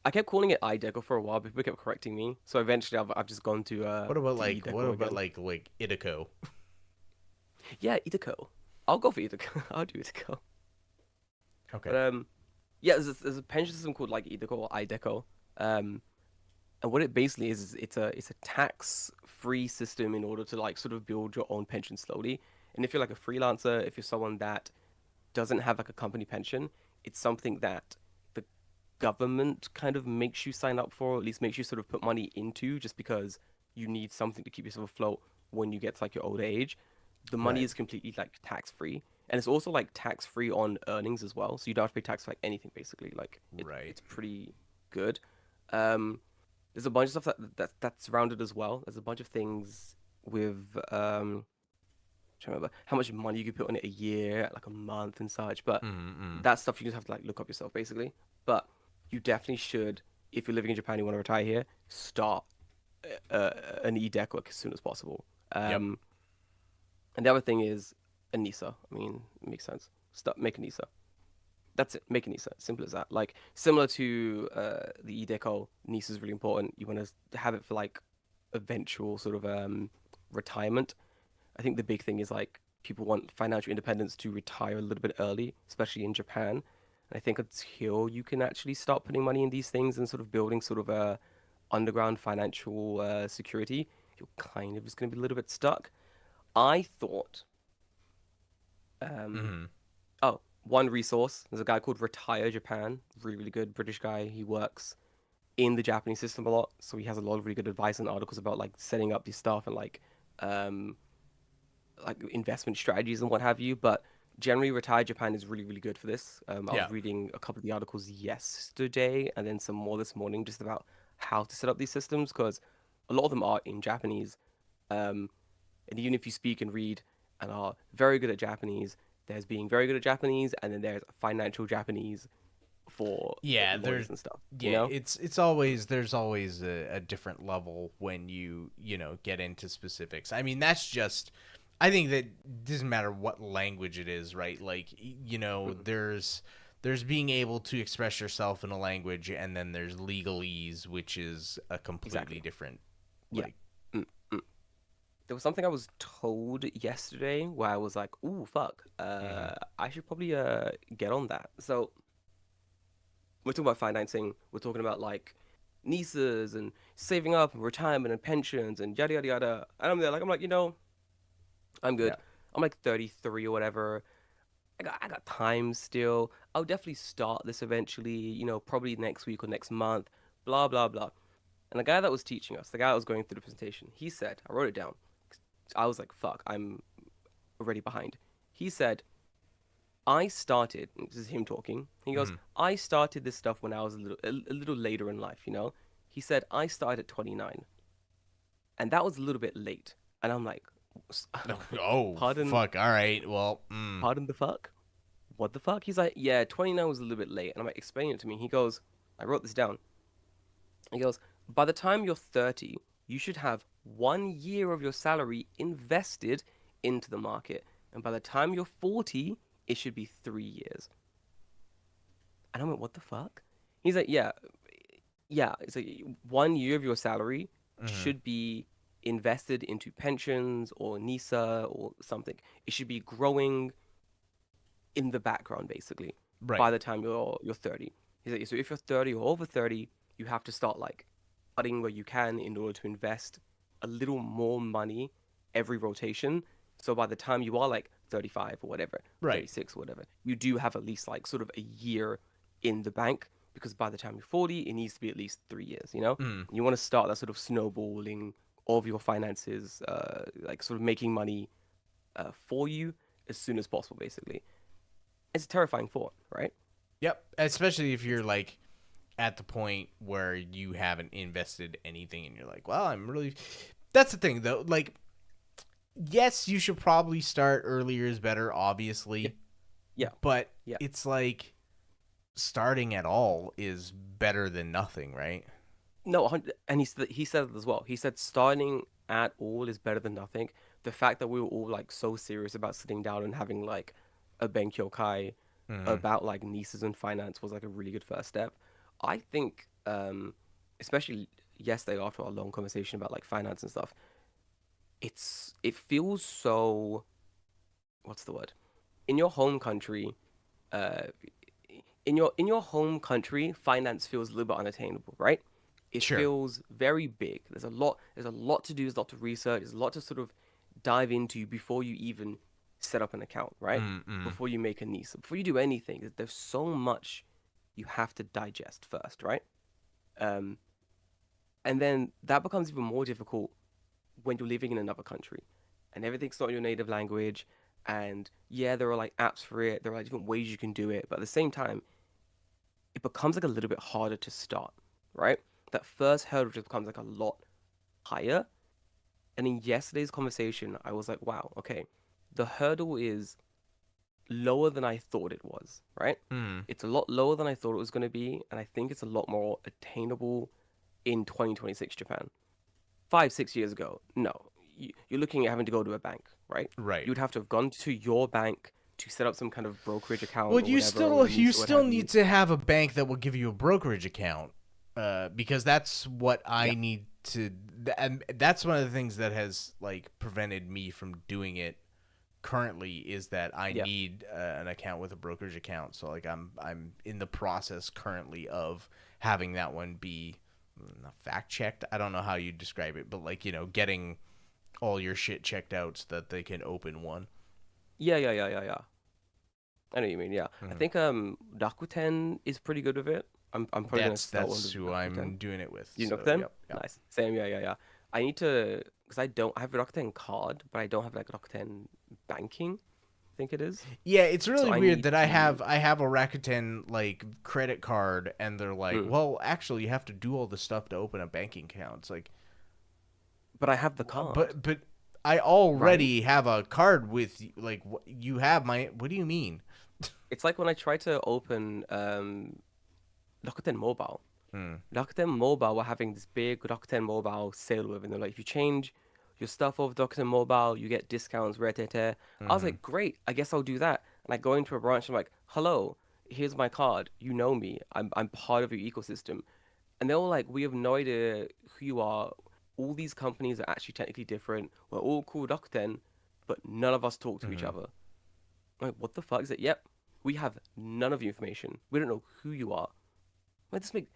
I kept calling it iDeco for a while, but people kept correcting me. So eventually, I've just gone What about to like what iDeco about again. like Ideco? Yeah, iDeco. I'll go for iDeco. I'll do iDeco. Okay. But yeah, there's a pension system called like iDeco or iDeco. Um, and what it basically is it's a tax-free system in order to like sort of build your own pension slowly. And if you're like a freelancer, if you're someone that doesn't have like a company pension, it's something that the government kind of makes you sign up for, or at least makes you sort of put money into, just because you need something to keep yourself afloat when you get to like your older age. The money Right. is completely like tax free, and it's also like tax free on earnings as well, so you don't have to pay tax for like anything basically. Like Right. it's pretty good. Um, there's a bunch of stuff that's surrounded as well. There's a bunch of things with trying to remember how much money you could put on it a year, like a month and such. But Mm-mm. that stuff you just have to like look up yourself basically. But you definitely should, if you're living in Japan, you want to retire here, start an e-deck like as soon as possible. Yep. And the other thing is a NISA. I mean, it makes sense. Start make a NISA. That's it. Make a NISA. Simple as that. Like similar to the e-deco, NISA is really important. You want to have it for like eventual sort of retirement. I think the big thing is like people want financial independence to retire a little bit early, especially in Japan. And I think until you can actually start putting money in these things and sort of building sort of a underground financial security, you're kind of just going to be a little bit stuck. I thought, um, Mm-hmm. oh, one resource. There's a guy called Retire Japan, really, really good British guy. He works in the Japanese system a lot, so he has a lot of really good advice and articles about like setting up this stuff and um, like investment strategies and what have you. But generally, Retire Japan is really, really good for this. I Yeah. was reading a couple of the articles yesterday and then some more this morning just about how to set up these systems because a lot of them are in Japanese. Um, and even if you speak and read and are very good at Japanese, there's being very good at Japanese, and then there's financial Japanese for Yeah, lawyers and stuff. You yeah, know? it's always there's always a different level when you get into specifics. I mean, that's just I think that doesn't matter what language it is, right? Like Mhm. there's being able to express yourself in a language and then there's legalese, which is a completely Exactly. different Yeah. like Mm, mm. There was something I was told yesterday where I was like, "Ooh, fuck! mhm. I should probably get on that." So we're talking about financing. We're talking about like nieces and saving up and retirement and pensions and yada yada yada. And I'm there, like I'm like, I'm Yeah. good. I'm like 33 or whatever. I got time still. I'll definitely start this eventually. Probably next week or next month. Blah blah blah. And the guy that was teaching us, the guy that was going through the presentation, he said, I wrote it down. I was like, fuck, I'm already behind. He said, I started, this is him talking. He goes, Mhm. I started this stuff when I was a little later in life, you know? He said, I started at 29, and that was a little bit late. And I'm like, Oh, pardon, fuck. All right. Well, pardon the fuck? What the fuck? He's like, yeah, 29 was a little bit late. And I'm like, explain it to me. He goes, I wrote this down. He goes, by the time you're 30, you should have 1 year of your salary invested into the market. And by the time you're 40, it should be 3 years. And I'm like, what the fuck? He's like, yeah, yeah. It's like 1 year of your salary mhm. should be invested into pensions or NISA or something. It should be growing in the background, basically, Right. by the time you're 30. He's like, so if you're 30 or over 30, you have to start like cutting where you can in order to invest a little more money every rotation. So by the time you are like 35 or whatever, Right. 36 or whatever, you do have at least like sort of a year in the bank because by the time you're 40, it needs to be at least 3 years, you know? Mhm. You want to start that sort of snowballing of your finances, like sort of making money for you as soon as possible, basically. It's a terrifying thought, right? Yep. Especially if you're like at the point where you haven't invested anything and you're like, well, I'm really. That's the thing, though. Like, yes, you should probably start earlier is better, Yeah, obviously. yeah, But yeah. it's like starting at all is better than nothing, right? No, and he said it as well. He said starting at all is better than nothing. The fact that we were all like so serious about sitting down and having like a Benkyokai Mm-hmm. about like nieces and finance was like a really good first step. I think, especially yesterday after our long conversation about like finance and stuff, it feels so, what's the word? In your home country, uh, in your home country, finance feels a little bit unattainable, right? It Sure. feels very big. There's a lot to do, there's a lot to research, there's a lot to sort of dive into before you even set up an account, right? Mm-mm. Before you make a NISA, before you do anything, there's so much you have to digest first, right? Um, and then that becomes even more difficult when you're living in another country and everything's not your native language. And yeah, there are like apps for it, there are like different ways you can do it, but at the same time, it becomes like a little bit harder to start, right? That first hurdle just becomes like a lot higher. And in yesterday's conversation, I was like, wow, okay, the hurdle is lower than I thought it was, right? Mm. It's a lot lower than I thought it was going to be. And I think it's a lot more attainable in 2026 Japan. 5, 6 years ago, no, you're looking at having to go to a bank, right? Right. You would have to have gone to your bank to set up some kind of brokerage Well, account or you whatever, still or a you NISA, what still have you. need to have a bank that will give you a brokerage account, because that's what Yeah, I need to, and that's one of the things that has like prevented me from doing it currently is that I yeah. need an account with a brokerage account. So like I'm in the process currently of having that one be not fact checked. I don't know how you describe it, but like getting all your shit checked out so that they can open one. Yeah, yeah, yeah, yeah, yeah. I know what you mean. Yeah, I Mhm. think Rakuten is pretty good with it. I'm probably gonna start one That's with who Rakuten. I'm doing it with. You know So Rakuten? yep, yep. Nice. Same. Yeah, yeah, yeah. I need to because I have a Rakuten card, but I don't have like Rakuten banking. I think it is. Yeah, it's So really I weird need that I to. have I have a Rakuten like credit card and they're like, Mm. "Well, actually you have to do all this stuff to open a banking account." It's like, But I have the card, but I right? already have a card with like you have my what do you mean? It's like when I try to open Rakuten Mobile. Hmm. Rakuten Mobile were having this big Rakuten Mobile sale with, and they're like, if you change your stuff over to Rakuten Mobile, you get discounts, rare. I was Mhm. like, great, I guess I'll do that. And I go into a branch, I'm like, hello, here's my card. You know me. I'm part of your ecosystem. And they're all like, we have no idea who you are. All these companies are actually technically different. We're all called Rakuten, but none of us talk to each Mhm. other. I'm like, what the fuck is it? Yep, we have none of your information. We don't know who you are. Like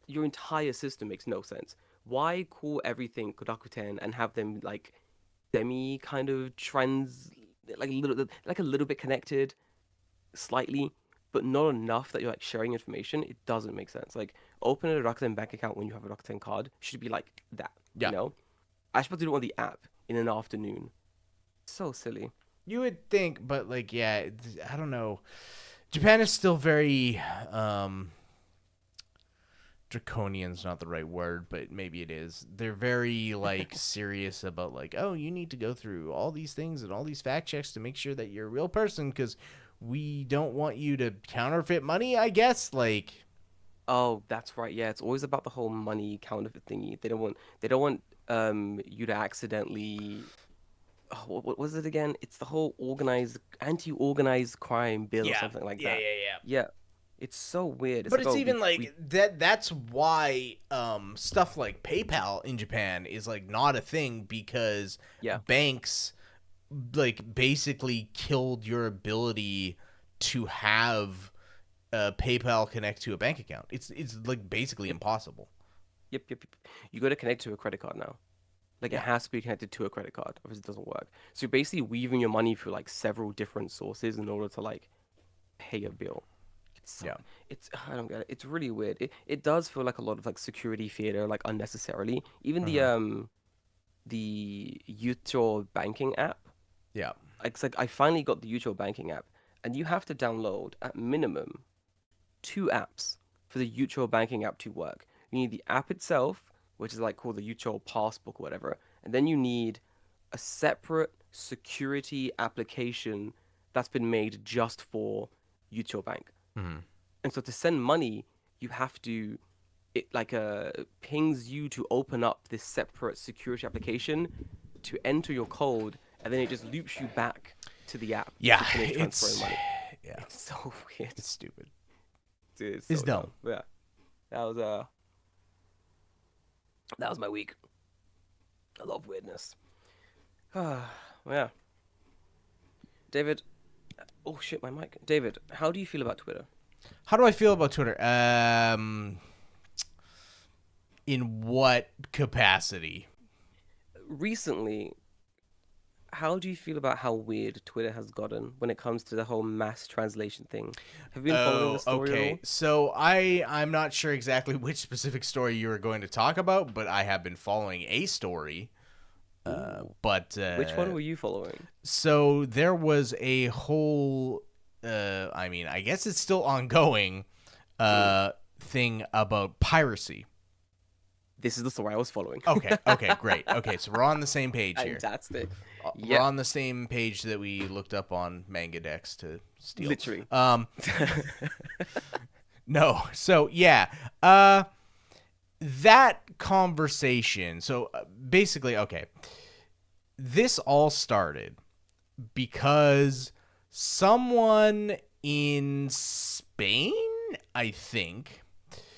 your entire system makes no sense. Why call everything Kodakuten and have them like semi kind of trends like a little bit connected slightly, but not enough that you're like sharing information? It doesn't make sense. Like opening a Rakuten bank account when you have a Rakuten card should be like that, you Yeah. know? I should do it on the app in an afternoon. So silly. You would think, but like, yeah, I don't know. Japan is still very draconian's not the right word, but maybe it is. They're very like serious about like, oh, you need to go through all these things and all these fact checks to make sure that you're a real person because we don't want you to counterfeit money, I guess. Like, Oh, that's right. Yeah, it's always about the whole money counterfeit thingy. They don't want you to accidentally. Oh, what was it again? It's the whole organized anti-organized crime bill or yeah, something like yeah, that. yeah, yeah. Yeah, it's so weird. It's But like, it's oh, even we like that's why stuff like PayPal in Japan is like not a thing because yeah. banks like basically killed your ability to have PayPal connect to a bank account. It's like basically Yep, impossible. yep. You got to connect to a credit card now. Like it Yeah. has to be connected to a credit card, otherwise it doesn't work. So you're basically weaving your money through like several different sources in order to like pay a bill. It's so, Yeah. it's I don't get it. It's really weird. It does feel like a lot of like security theater, like unnecessarily. Even Hmm. the Yuto banking app. Yeah. It's like I finally got the Yuto banking app, and you have to download at minimum two apps for the Yuto banking app to work. You need the app itself, which is like called the Yuto Passbook or whatever, and then you need a separate security application that's been made just for Yuto Bank. Hmm. And so to send money, you have to it like pings you to open up this separate security application to enter your code, and then it just loops you back to the app Yeah. to finish transferring It's money. yeah. It's so weird. It's stupid. Dude, it's It's so dumb. dumb. Yeah, that was that was my week. I love weirdness. Yeah, David. Oh shit, my mic. David, how do you feel about Twitter? How do I feel about Twitter? In what capacity? Recently, how do you feel about how weird Twitter has gotten when it comes to the whole mass translation thing? Have you been following Oh, the story at okay. all? So I'm not sure exactly which specific story you were going to talk about, but I have been following a story. Ooh. But Which one were you following? so there was a whole I mean, I guess it's still ongoing Mm. thing about piracy. This is the story I was following. Okay, great. Okay, so we're on the same page here. Fantastic. We're Yeah, on the same page that we looked up on MangaDex to steal. literally. No. So, yeah. That conversation. So, basically, okay. This all started because someone in Spain, I think,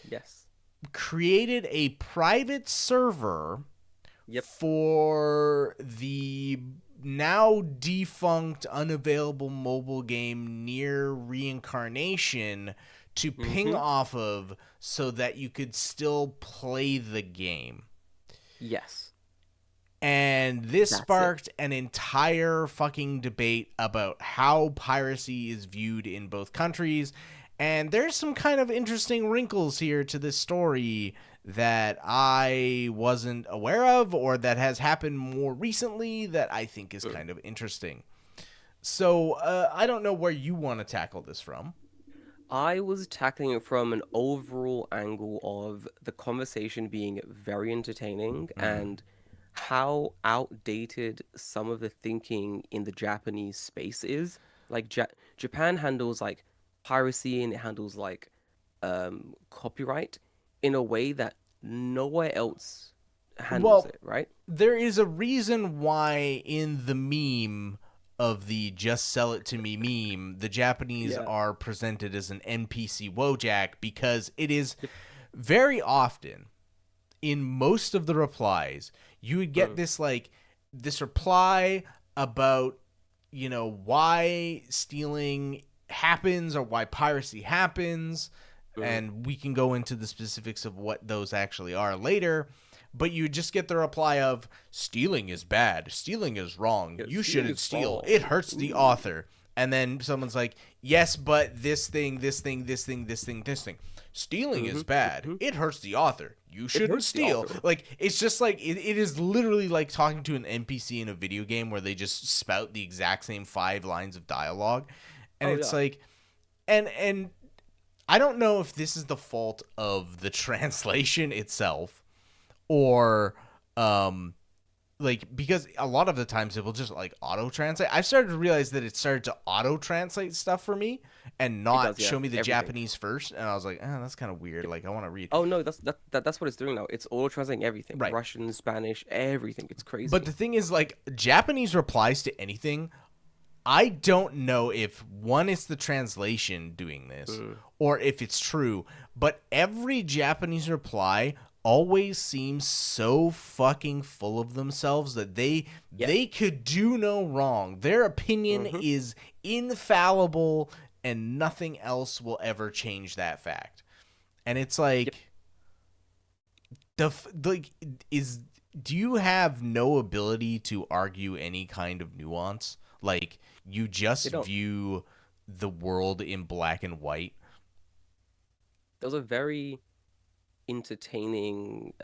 Yes. created a private server Yep. for the now defunct unavailable mobile game Near Reincarnation to ping Mm-hmm. off of so that you could still play the game. Yes. And this That's it. sparked an entire fucking debate about how piracy is viewed in both countries. And there's some kind of interesting wrinkles here to this story that I wasn't aware of or that has happened more recently that I think is kind of interesting. So I don't know where you want to tackle this from. I was tackling it from an overall angle of the conversation being very entertaining and how outdated some of the thinking in the Japanese space is. Like Japan handles like piracy and it handles like copyright in a way that nowhere else handles Well, it, right? there is a reason why in the meme of the just sell it to me meme, the Japanese Yeah. are presented as an NPC Wojak because it is very often in most of the replies, you would get this reply about, why stealing happens or why piracy happens. And we can go into the specifics of what those actually are later. But you just get the reply of stealing is bad. Stealing is wrong. Yeah, You stealing shouldn't is steal. wrong. It hurts the Ooh. author. And then someone's like, yes, but this thing. Stealing is bad. It hurts the author. you It shouldn't hurts you steal. afterwards. Like, it's just like it is literally like talking to an NPC in a video game where they just spout the exact same 5 lines of dialogue, and Oh it's yeah. like, and I don't know if this is the fault of the translation itself or like, because a lot of the times it will just like auto translate. I've started to realize that it started to auto translate stuff for me and It not does, yeah. show me the Everything. Japanese first. And I was like, oh, that's kind of weird. Yep. Like, I want to read. Oh no, that's what it's doing now. It's auto translating everything. Right. Russian, Spanish, everything. It's But crazy. the thing is, like, Japanese replies to anything. I don't know if one is the translation doing this Mm. or if it's true, but every Japanese reply always seems so fucking full of themselves that they Yeah. they could do no wrong. Their opinion Hmm. is infallible and nothing else will ever change that fact. And it's Yep. like like is do you have no ability to argue any kind of nuance? Like, you They just don't. view the world in black and white? There was a very entertaining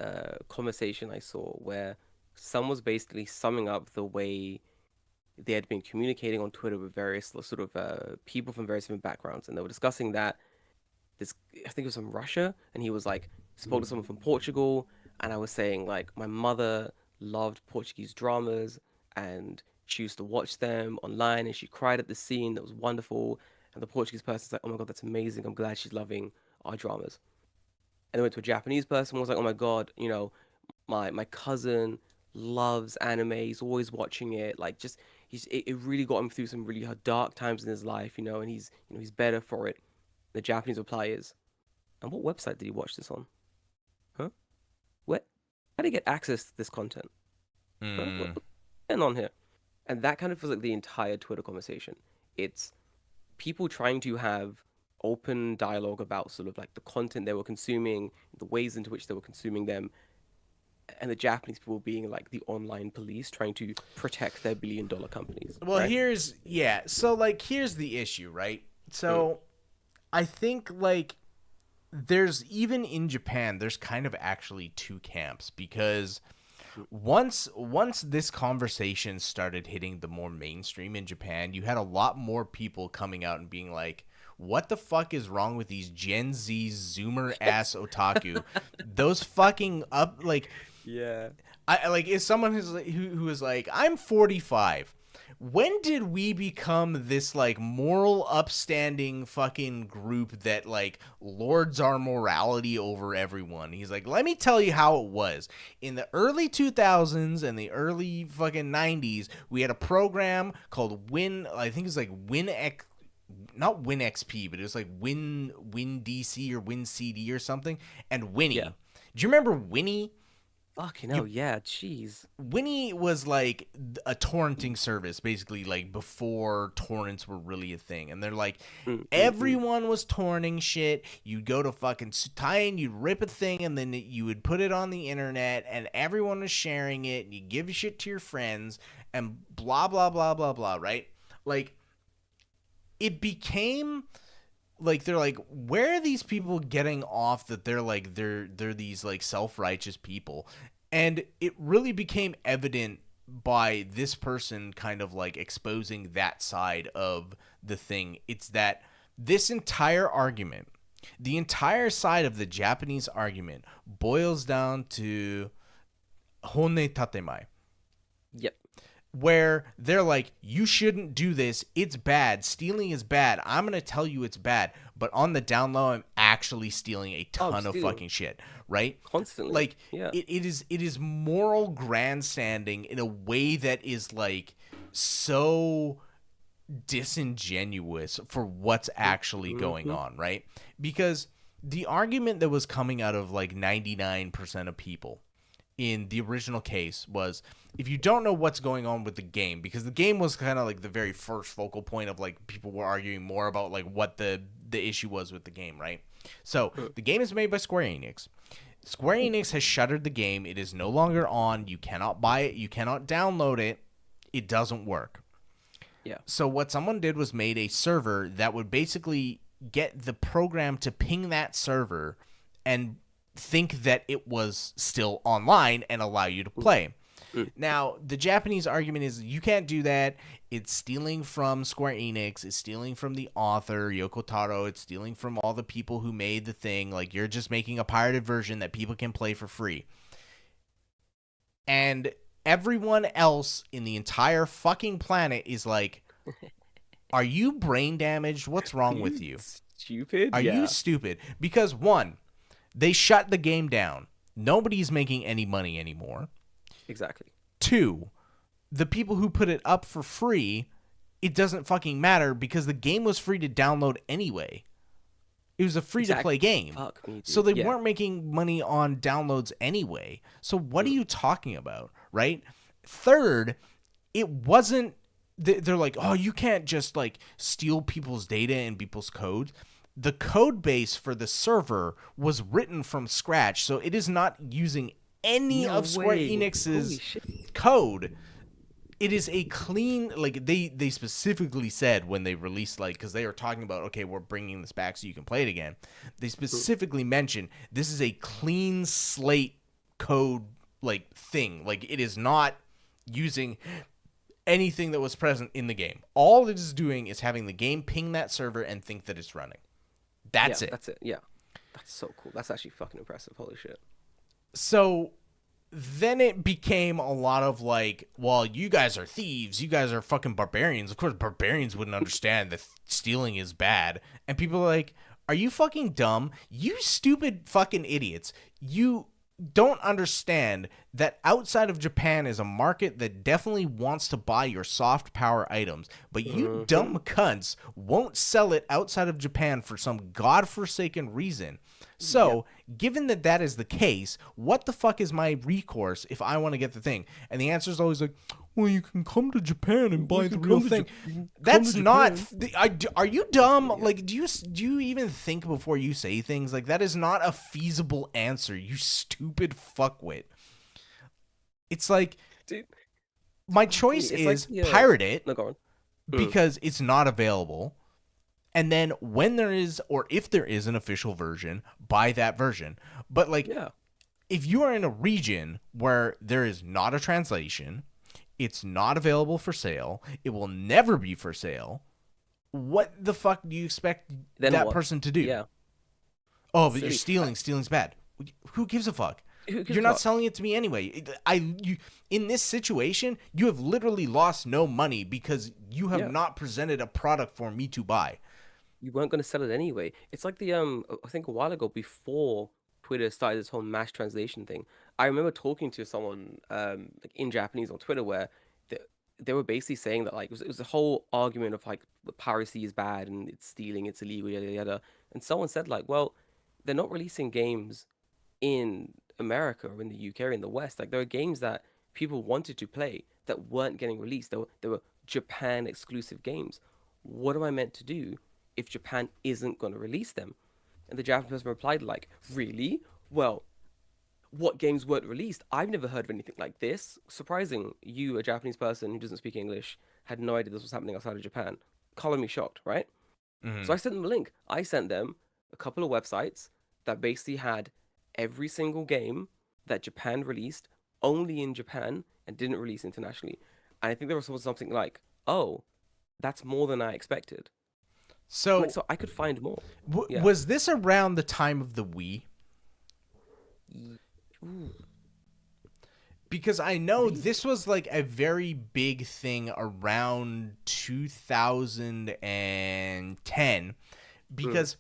conversation I saw where someone was basically summing up the way they had been communicating on Twitter with various sort of people from various different backgrounds, and they were discussing that this I think it was from Russia, and he was like spoke to someone from Portugal, and I was saying like my mother loved Portuguese dramas, and she used to watch them online, and she cried at the scene that was wonderful, and the Portuguese person's like, oh my God, that's amazing, I'm glad she's loving our dramas. And then went to a Japanese person, was like, oh my God, my cousin loves anime. He's always watching it. Like, just it really got him through some really dark times in his life, and he's better for it. The Japanese reply is, and what website did he watch this on? Huh? What? How did he get access to this content? Huh? Mm. What's going on here? And that kind of feels like the entire Twitter conversation. It's people trying to have open dialogue about sort of like the content they were consuming, the ways into which they were consuming them, and the Japanese people being like the online police trying to protect their billion-dollar companies, Well, right? so like here's the issue, right? Mm, So I think like there's even in Japan there's kind of actually two camps because mm, once this conversation started hitting the more mainstream in Japan, you had a lot more people coming out and being like, what the fuck is wrong with these Gen Z Zoomer ass otaku? Those fucking up like yeah. I like is someone who is like, I'm 45. When did we become this like moral upstanding fucking group that like lords our morality over everyone? He's like, let me tell you how it was. In the early 2000s and the early fucking 90s, we had a program called I think it was like not Win XP, but it was like Win DC or Win CD or something, and Winnie. Yeah. Do you remember Winnie? Fucking hell, yeah, jeez. Winnie was like a torrenting service, basically, like before torrents were really a thing. And they're like, Mm, mm, mm. everyone was torrenting shit. You'd go to fucking Sutain, you'd rip a thing, and then you would put it on the internet, and everyone was sharing it, and you give shit to your friends, and blah, blah, blah, blah, blah, right? Like, it became like they're like, where are these people getting off that they're like they're these like self-righteous people? And it really became evident by this person kind of like exposing that side of the thing. It's that this entire argument, the entire side of the Japanese argument, boils down to hone tatemae, Yep. where they're like, you shouldn't do this. It's bad. Stealing is bad. I'm going to tell you it's bad. But on the down low, I'm actually stealing a Oh, I'm ton of stealing fucking shit, right? constantly. Like, Yeah. it is moral grandstanding in a way that is like so disingenuous for what's actually going Mm-hmm. on, right? Because the argument that was coming out of like 99% of people in the original case was, if you don't know what's going on with the game, because the game was kind of like the very first focal point of like people were arguing more about like what the issue was with the game, right? So the game is made by Square Enix. Square Enix has shuttered the game. It is no longer on. You cannot buy it. You cannot download it. It doesn't work. Yeah. So what someone did was made a server that would basically get the program to ping that server and think that it was still online and allow you to play. Mm. Now, the Japanese argument is you can't do that. It's stealing from Square Enix. It's stealing from the author, Yoko Taro. It's stealing from all the people who made the thing. Like, you're just making a pirated version that people can play for free. And everyone else in the entire fucking planet is like, are you brain damaged? What's wrong with you? Stupid? Are you stupid? Because, one, they shut the game down. Nobody's making any money anymore. Exactly. 2, the people who put it up for free, it doesn't fucking matter because the game was free to download anyway. It was a free-to-play game. Fuck me, dude. So they Yeah. weren't making money on downloads anyway. So what are you talking about, right? 3rd, it wasn't... They're like, oh, you can't just, like, steal people's data and people's code. The code base for the server was written from scratch, so it is not using any No of Square way. Holy Enix's shit. code. It is a clean, like, they specifically said when they released, like, because they were talking about, okay, we're bringing this back so you can play it again. They specifically mentioned this is a clean slate code, like, thing. Like, it is not using anything that was present in the game. All it is doing is having the game ping that server and think that it's running. That's Yeah, it. That's it. Yeah. That's so cool. That's actually fucking impressive. Holy shit. So then it became a lot of like, well, you guys are thieves. You guys are fucking barbarians. Of course, barbarians wouldn't understand that stealing is bad. And people are like, are you fucking dumb? You stupid fucking idiots. You don't understand that outside of Japan is a market that definitely wants to buy your soft power items, but you dumb cunts won't sell it outside of Japan for some godforsaken reason. So, given that that is the case, what the fuck is my recourse if I want to get the thing? And the answer is always like, well, you can come to Japan and buy the real thing. That's not. Are you dumb? Like, do you even think before you say things? Like, that is not a feasible answer. You stupid fuckwit. It's like, Dude. my choice It's is like, pirate it No, go on. because it's not available. And then when there is, or if there is an official version, buy that version. But like, Yeah. if you are in a region where there is not a translation, it's not available for sale, it will never be for sale, what the fuck do you expect Then that what? person to do? Yeah. Oh, but you're Silly. stealing. Stealing's bad. Who gives a fuck? Who gives You're a not fuck? selling it to me anyway. In this situation, you have literally lost no money because you have Yeah. not presented a product for me to buy. You weren't going to sell it anyway. It's like the I think a while ago before Twitter started this whole mass translation thing. I remember talking to someone like in Japanese on Twitter where they were basically saying that like it was a whole argument of like piracy is bad and it's stealing, it's illegal, yada yada. And someone said like, well, they're not releasing games in America or in the UK or in the West. Like there are games that people wanted to play that weren't getting released. They were Japan exclusive games. What am I meant to do if Japan isn't going to release them? And the Japanese person replied like, really? Well, what games weren't released? I've never heard of anything like this. Surprising, you, a Japanese person who doesn't speak English, had no idea this was happening outside of Japan. Color me shocked, right? Mhm. So I sent them a link. I sent them a couple of websites that basically had every single game that Japan released only in Japan and didn't release internationally. And I think there was something like, oh, that's more than I expected. So, Like, so I could find more. Yeah. was this around the time of the Wii? Ooh. Because I know this was like a very big thing around 2010 because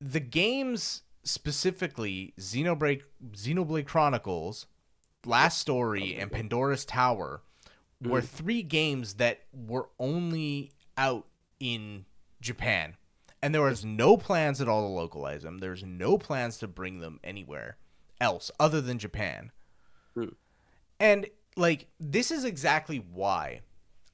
the games, specifically Xenoblade Chronicles, Last Story, and Pandora's Tower, were 3 games that were only out in Japan. And there was no plans at all to localize them. There's no plans to bring them anywhere else other than Japan. And like, this is exactly why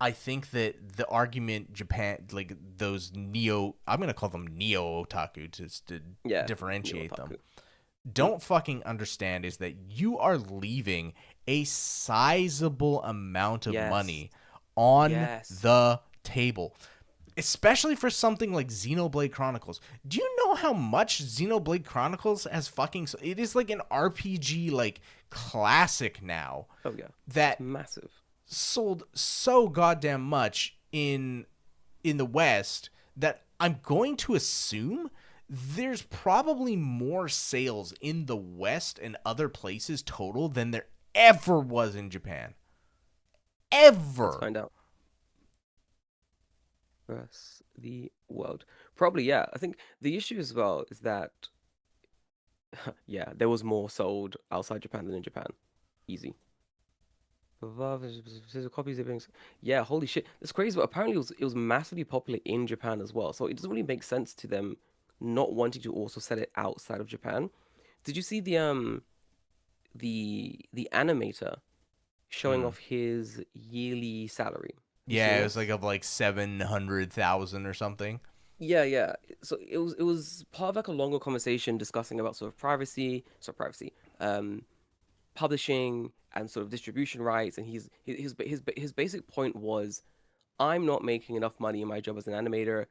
I think that the argument Japan, like those I'm going to call them neo otaku to differentiate them, don't fucking understand is that you are leaving a sizable amount of money on the table. especially for something like Xenoblade Chronicles. Do you know how much Xenoblade Chronicles has fucking? It is like an RPG like classic now Oh yeah, it's that massive. sold so goddamn much in the West that I'm going to assume there's probably more sales in the West and other places total than there ever was in Japan. Let's Ever. find out. Across the world, probably yeah. I think the issue as well is that yeah, there was more sold outside Japan than in Japan. Easy. Copies of being, yeah, holy shit, that's crazy. But apparently, it was massively popular in Japan as well. So it doesn't really make sense to them not wanting to also sell it outside of Japan. Did you see the animator showing Mm. off his yearly salary? You seen Yeah, it it? was like of like 700,000 or something. Yeah, yeah. So it was part of like a longer conversation discussing about privacy, publishing and sort of distribution rights. And his basic point was, I'm not making enough money in my job as an animator,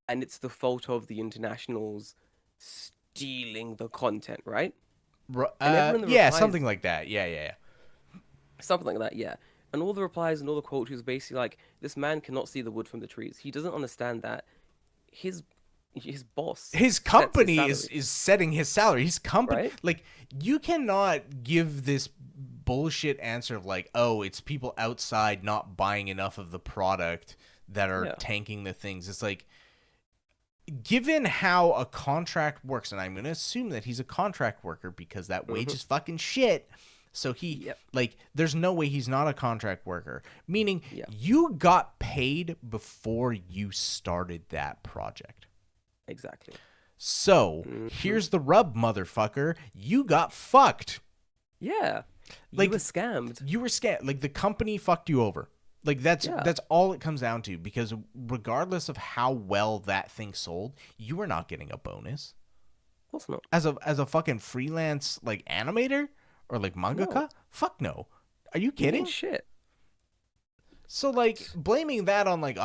and it's the fault of the internationals stealing the content, right? And everyone in the Yeah, replies, something like that. Yeah, yeah, yeah. something like that, yeah. And all the replies and all the quotes was basically like, this man cannot see the wood from the trees. He doesn't understand that his his boss His sets his company salary, is setting his salary. His company, right? like, you cannot give this bullshit answer of like, oh, it's people outside not buying enough of the product that are Yeah. tanking the things. It's like, given how a contract works, and I'm going to assume that he's a contract worker because that wage is fucking shit. So Yep. like, there's no way he's not a contract worker. Meaning, Yeah. you got paid before you started that project. Exactly. So, here's the rub, motherfucker. You got fucked. Yeah. Like, You were scammed. You were scammed. Like, the company fucked you over. Like, that's Yeah. all it comes down to. Because regardless of how well that thing sold, you were not getting a bonus. Of course not. As a fucking freelance, like, animator or, like, mangaka? No. Fuck no. Are you You kidding? ain't shit. So, like, blaming that on, like,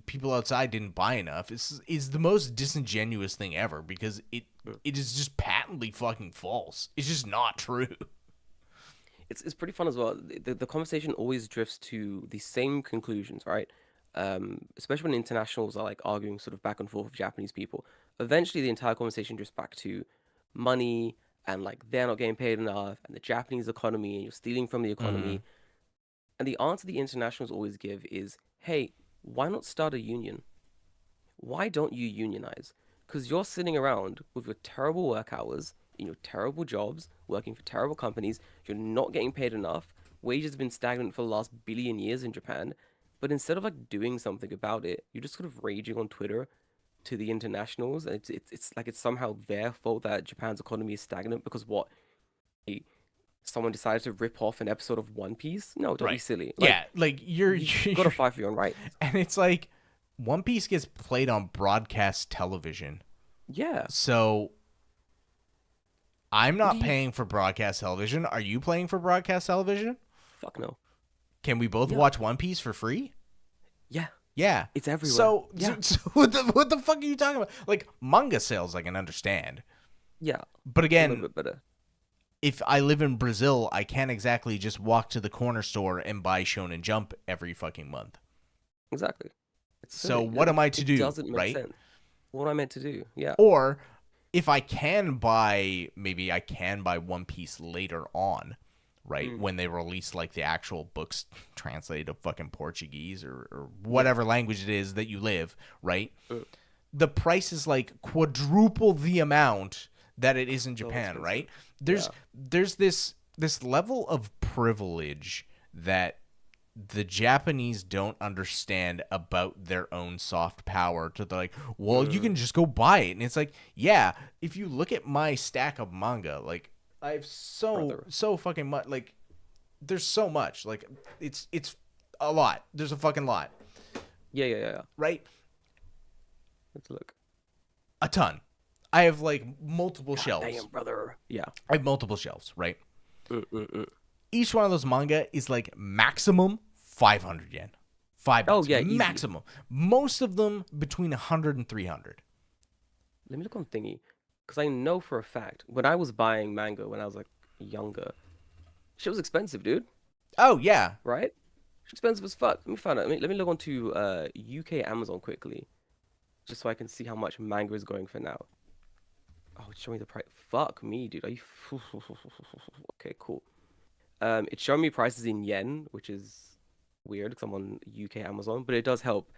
people outside didn't buy enough is the most disingenuous thing ever because it is just patently fucking false. It's just not true. It's pretty fun as well. The conversation always drifts to the same conclusions, right? Especially when internationals are like arguing sort of back and forth with Japanese people. Eventually, the entire conversation drifts back to money and like they're not getting paid enough, and the Japanese economy, and you're stealing from the economy. And the answer the internationals always give is, hey, why not start a union? Why don't you unionize? Because you're sitting around with your terrible work hours in your terrible jobs, working for terrible companies. You're not getting paid enough. Wages have been stagnant for the last billion years in Japan. But instead of like doing something about it, you're just sort of raging on Twitter to the internationals. And it's like it's somehow their fault that Japan's economy is stagnant because what? Someone decided to rip off an episode of One Piece? No, don't be Right. silly. Like, Yeah, like you're you gotta fight for your own rights. and it's like One Piece gets played on broadcast television. Yeah. So I'm not do you- paying for broadcast television. Are you paying for broadcast television? Fuck no. Can we both Yeah. watch One Piece for free? Yeah. Yeah. It's everywhere. So, Yeah. so what the fuck are you talking about? Like, manga sales I can understand. Yeah. But A again, little bit better. if I live in Brazil, I can't exactly just walk to the corner store and buy Shonen Jump every fucking month. Exactly. It's So silly. what am I to It do, doesn't make right? sense. What am I meant to do? Yeah. Or if I can buy, maybe I can buy One Piece later on, right? When they release like the actual books translated to fucking Portuguese or whatever language it is that you live, right? The price is like quadruple the amount that it is in Japan, expensive. right? There's this level of privilege that the Japanese don't understand about their own soft power to the like, well, you can just go buy it. And it's like, yeah, if you look at my stack of manga, like I have so fucking much, like there's so much, like it's a lot. There's a fucking lot, Yeah. right? Let's look. A ton. I have like multiple shelves. Damn, brother. Yeah. I have multiple shelves, right? Mm. Each one of those manga is like maximum 500 yen. 5 Oh bucks yeah, easy. maximum. Most of them between 100 and 300. Let me look on Thingy, because I know for a fact when I was buying manga when I was like younger, shit was expensive, dude. Oh yeah. Right? It's expensive as fuck. Let me find out. Let me log on to UK Amazon quickly, just so I can see how much manga is going for now. Oh, it's showing the price. Fuck me, dude. Are you? Okay, cool. It's showing me prices in yen, which is weird because I'm on UK Amazon, but it does help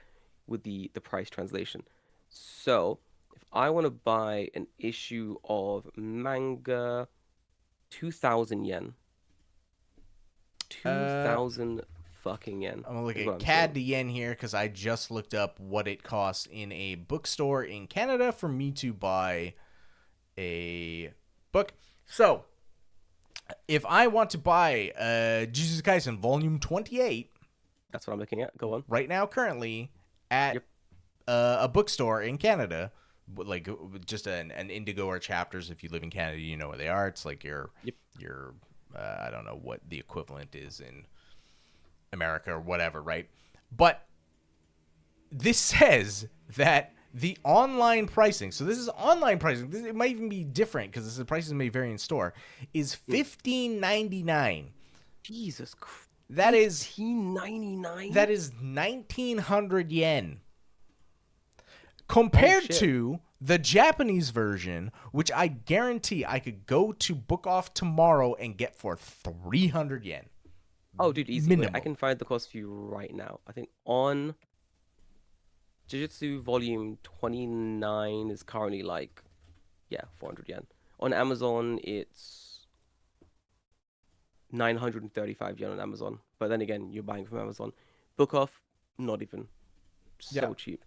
with the price translation. So, if I want to buy an issue of manga, 2,000 yen. Uh, 2,000 fucking yen I'm gonna look is at what I'm CAD seeing. to yen here because I just looked up what it costs in a bookstore in Canada for me to buy a book. So, if I want to buy Jujutsu Kaisen Volume 28 That's what I'm looking at. Go on. right now, currently at Yep. a bookstore in Canada, like just an Indigo or Chapters. If you live in Canada, you know where they are. It's like Yep. your I don't know what the equivalent is in America or whatever, right? But this says that the online pricing, so this is online pricing. It might even be different because the prices may vary in store. Is $15.99. Jesus Christ. That is 15.99? that is 1,900 yen. Compared shit. to the Japanese version, which I guarantee I could go to Book Off tomorrow and get for 300 yen. Oh, dude, easy. Wait, I Minimum. can find the cost for you right now. I think on Jujutsu Volume 29 is currently like, yeah, 400 yen. On Amazon, it's 935 yen on Amazon. But then again, you're buying from Amazon. Book Off, not even. So Yeah. cheap.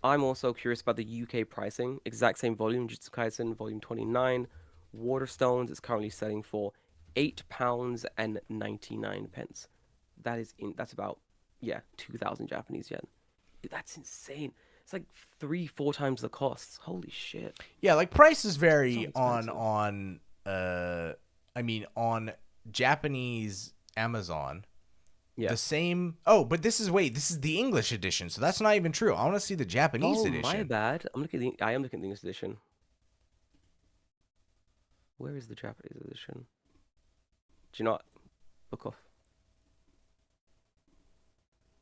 I'm also curious about the UK pricing. Exact same volume, Jujutsu Kaisen Volume 29. Waterstones is currently selling for £8.99. That's about, yeah, 2,000 Japanese yen. Dude, that's insane. It's like 3-4 times the costs. Holy shit. Yeah, like prices So vary expensive. on Japanese Amazon. Yeah. The same. Oh, but this is the English edition, so that's not even true. I want to see the Japanese Oh, edition. my bad. I am looking at the English edition. Where is the Japanese edition? Do you not book off?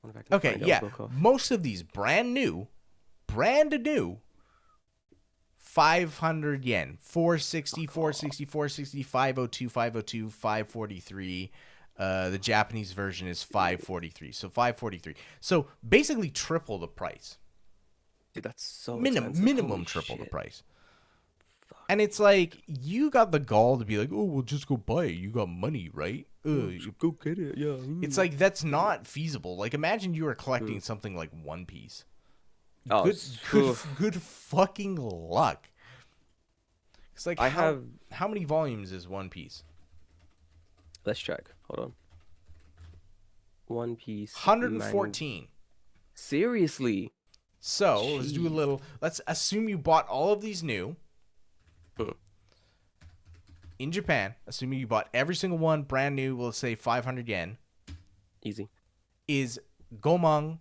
I wonder if I can Okay, find it on yeah. book off. Most of these brand new, 500 yen, 460, 460, 460, 502, 502, 543. The Japanese version is 543. So 543. So basically triple the price. Dude, that's so expensive. Minimum Holy triple the shit. price. Fuck. And it's like you got the gall to be like, "Oh, well just go buy it. You got money, right?" Go get it. Yeah. It's like that's not feasible. Like imagine you were collecting something like One Piece. Oh, Good fucking luck. It's like I have. how many volumes is One Piece? Let's check. Hold on. One Piece. 114. Seriously? So let's do a Jeez. little. Let's assume you bought all of these new Hmm. in Japan. Assuming you bought every single one brand new. We'll say 500 yen. Easy. Is Gomang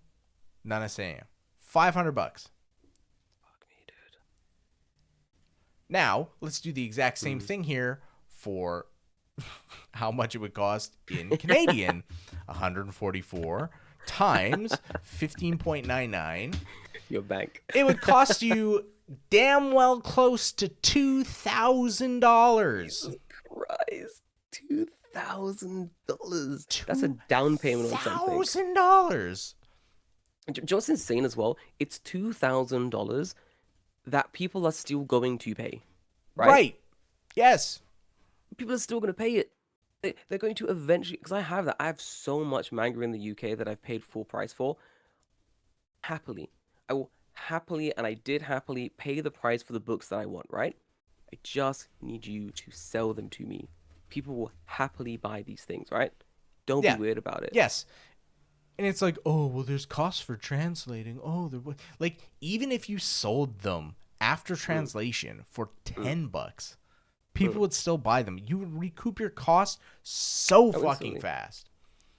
Nanasen. $500. Fuck me, dude. Now let's do the exact same thing here for how much it would cost in Canadian. 144 times 15.99. Your bank. It would cost you damn well close to $2,000. Christ. $2,000. That's a down payment on something. $2,000. Do you know what's insane as well? It's $2,000 that people are still going to pay. Right. Yes. People are still going to pay it. They're going to eventually, because I have that. I have so much manga in the UK that I've paid full price for. Happily. I will happily, and I did happily, pay the price for the books that I want, right? I just need you to sell them to me. People will happily buy these things, right? Don't Yeah. be weird about it. Yes. And it's like, oh, well, there's costs for translating. Oh, like even if you sold them after translation for $10, people would still buy them. You would recoup your cost so fucking instantly. fast.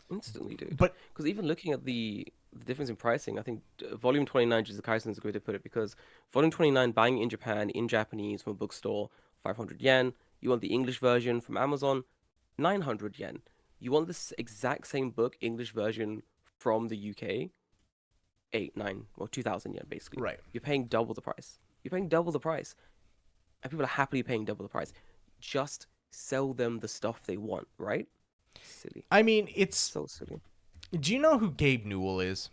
Instantly, dude. But Because even looking at the the difference in pricing. I think Volume 29, Jujutsu Kaisen is a good way to put it because Volume 29, buying it in Japan in Japanese from a bookstore, 500 yen. You want the English version from Amazon, 900 yen. You want this exact same book, English version from the UK, 8, 9, or 2,000 yen basically. Right. You're paying double the price. You're paying double the price. And people are happily paying double the price. Just sell them the stuff they want, right? Silly. I mean, it's. So silly. Do you know who Gabe Newell is?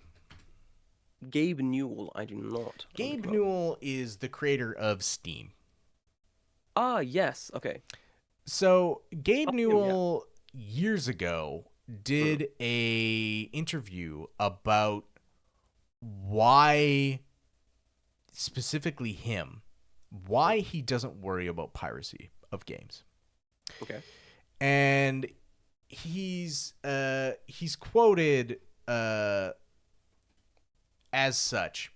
Gabe Newell, I do not. Gabe Newell is the creator of Steam. Ah, yes. Okay. So Gabe Oh, yeah. Newell years ago did a interview about why, specifically him, why he doesn't worry about piracy of games. Okay. And he's quoted as such.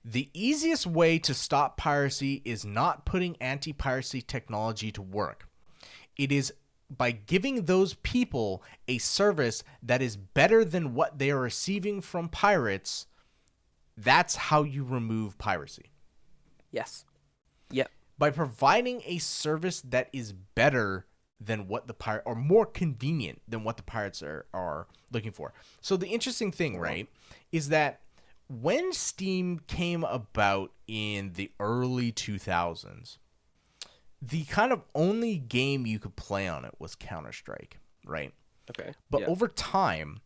The easiest way to stop piracy is not putting anti-piracy technology to work. It is by giving those people a service that is better than what they are receiving from pirates. That's how you remove piracy. Yes. Yep. By providing a service that is better than what the pirate, or more convenient than what the pirates are looking for. So the interesting thing, right, is that when Steam came about in the early 2000s, the kind of only game you could play on it was Counter-Strike, right? Okay. But yeah. over time,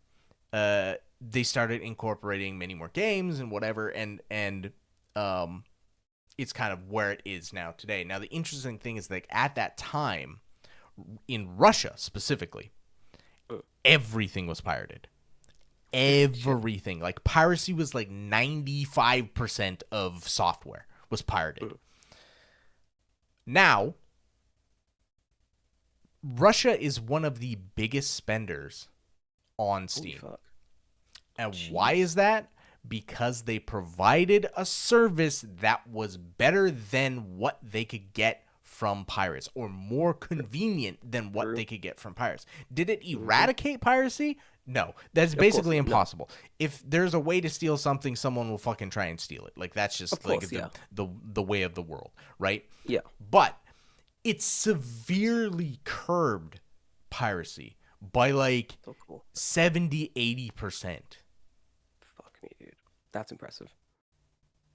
they started incorporating many more games and whatever, and it's kind of where it is now today. Now, the interesting thing is, like, at that time, in Russia specifically, everything was pirated. Everything. Like, piracy was like 95% of software was pirated. Now, Russia is one of the biggest spenders on Steam. Holy fuck. And why is that? Because they provided a service that was better than what they could get from pirates, or more convenient than what they could get from pirates. Did it eradicate piracy? No. That's basically impossible. If there's a way to steal something, someone will fucking try and steal it. Like, that's just the way of the world, right? Yeah. But it severely curbed piracy by like So cool. 70-80%. Fuck me, dude. That's impressive.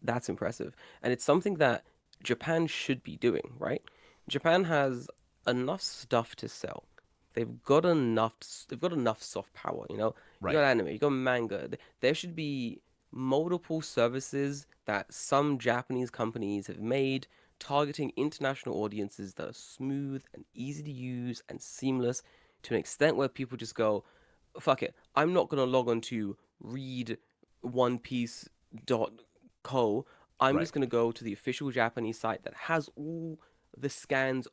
That's impressive. And it's something that Japan should be doing, right? Japan has enough stuff to sell. They've got enough soft power, you know? Right. You got anime, you got manga. There should be multiple services that some Japanese companies have made targeting international audiences that are smooth and easy to use and seamless to an extent where people just go, fuck it, I'm not going to log on to read onepiece.co. I'm just going to go to the official Japanese site that has all the scans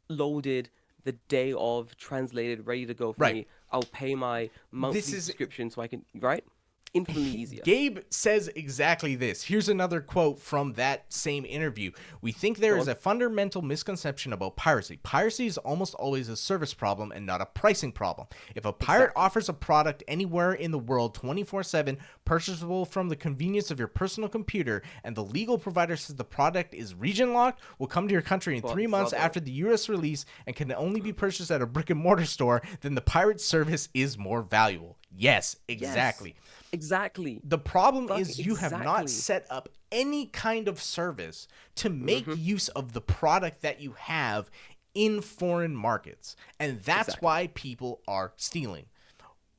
loaded the day of, translated, ready to go for me. I'll pay my monthly subscription so I can, right? Infinitely easier. Gabe says exactly this. Here's another quote from that same interview. We think there is a fundamental misconception about piracy. Piracy is almost always a service problem and not a pricing problem. If a pirate offers a product anywhere in the world 24/7, purchasable from the convenience of your personal computer, and the legal provider says the product is region locked, will come to your country in 3 months after the US release, and can only be purchased at a brick and mortar store, then the pirate service is more valuable. Yes, exactly. Yes. Exactly. The problem is you have not set up any kind of service to make use of the product that you have in foreign markets. And that's why people are stealing.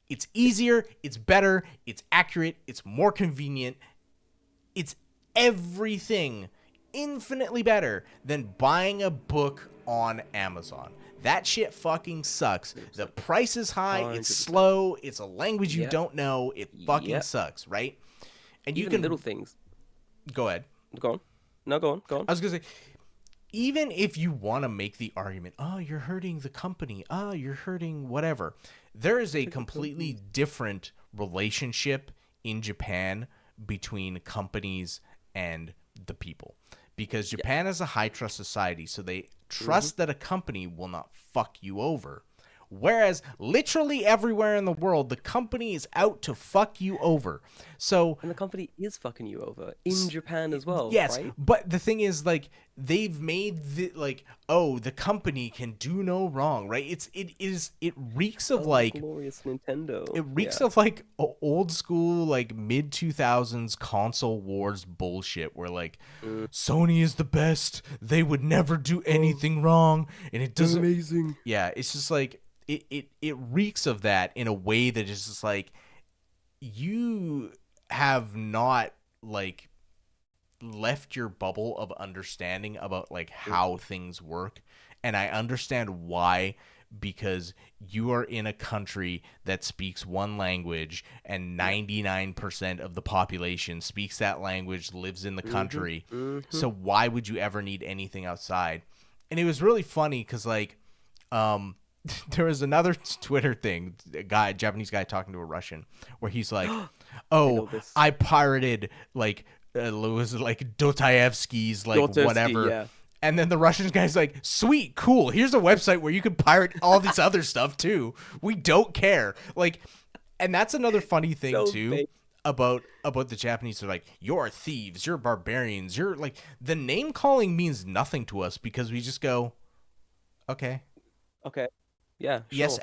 It's easier, it's better, it's accurate, it's more convenient. It's everything infinitely better than buying a book on Amazon. That shit fucking sucks. The price is high. It's slow. It's a language you don't know. It fucking sucks, right? And even you can little things. Go ahead. Go on. No, go on. Go on. I was gonna say, even if you want to make the argument, oh, you're hurting the company. Oh, you're hurting whatever. There is a completely different relationship in Japan between companies and the people. Because Japan is a high trust society, so they trust that a company will not fuck you over. Whereas literally everywhere in the world, the company is out to fuck you over. So And the company is fucking you over in Japan as well, yes, right? but the thing is, like, they've made the like, oh, the company can do no wrong, right? It reeks of Oh, the like glorious Nintendo. it reeks Yeah. of like old school like mid 2000s console wars bullshit where like Mm. Sony is the best, they would never do anything wrong, and it doesn't. Amazing. Yeah, it's just like it reeks of that in a way that is just like, you have not like left your bubble of understanding about like how things work. And I understand why, because you are in a country that speaks one language and 99% of the population speaks that language, lives in the country. So why would you ever need anything outside? And it was really funny because like there was another Twitter thing, a Japanese guy talking to a Russian, where he's like, know "Oh, this. I pirated like was it like Dostoevsky's like Dostoevsky, whatever." yeah. And then the Russian guy's like, "Sweet, cool. Here's a website where you can pirate all this other stuff too. We don't care." Like, and that's another funny thing So too fake. about the Japanese. They're like, "You're thieves. You're barbarians. You're like," the name calling means nothing to us because we just go, "Okay, Okay. Yeah, yes, sure.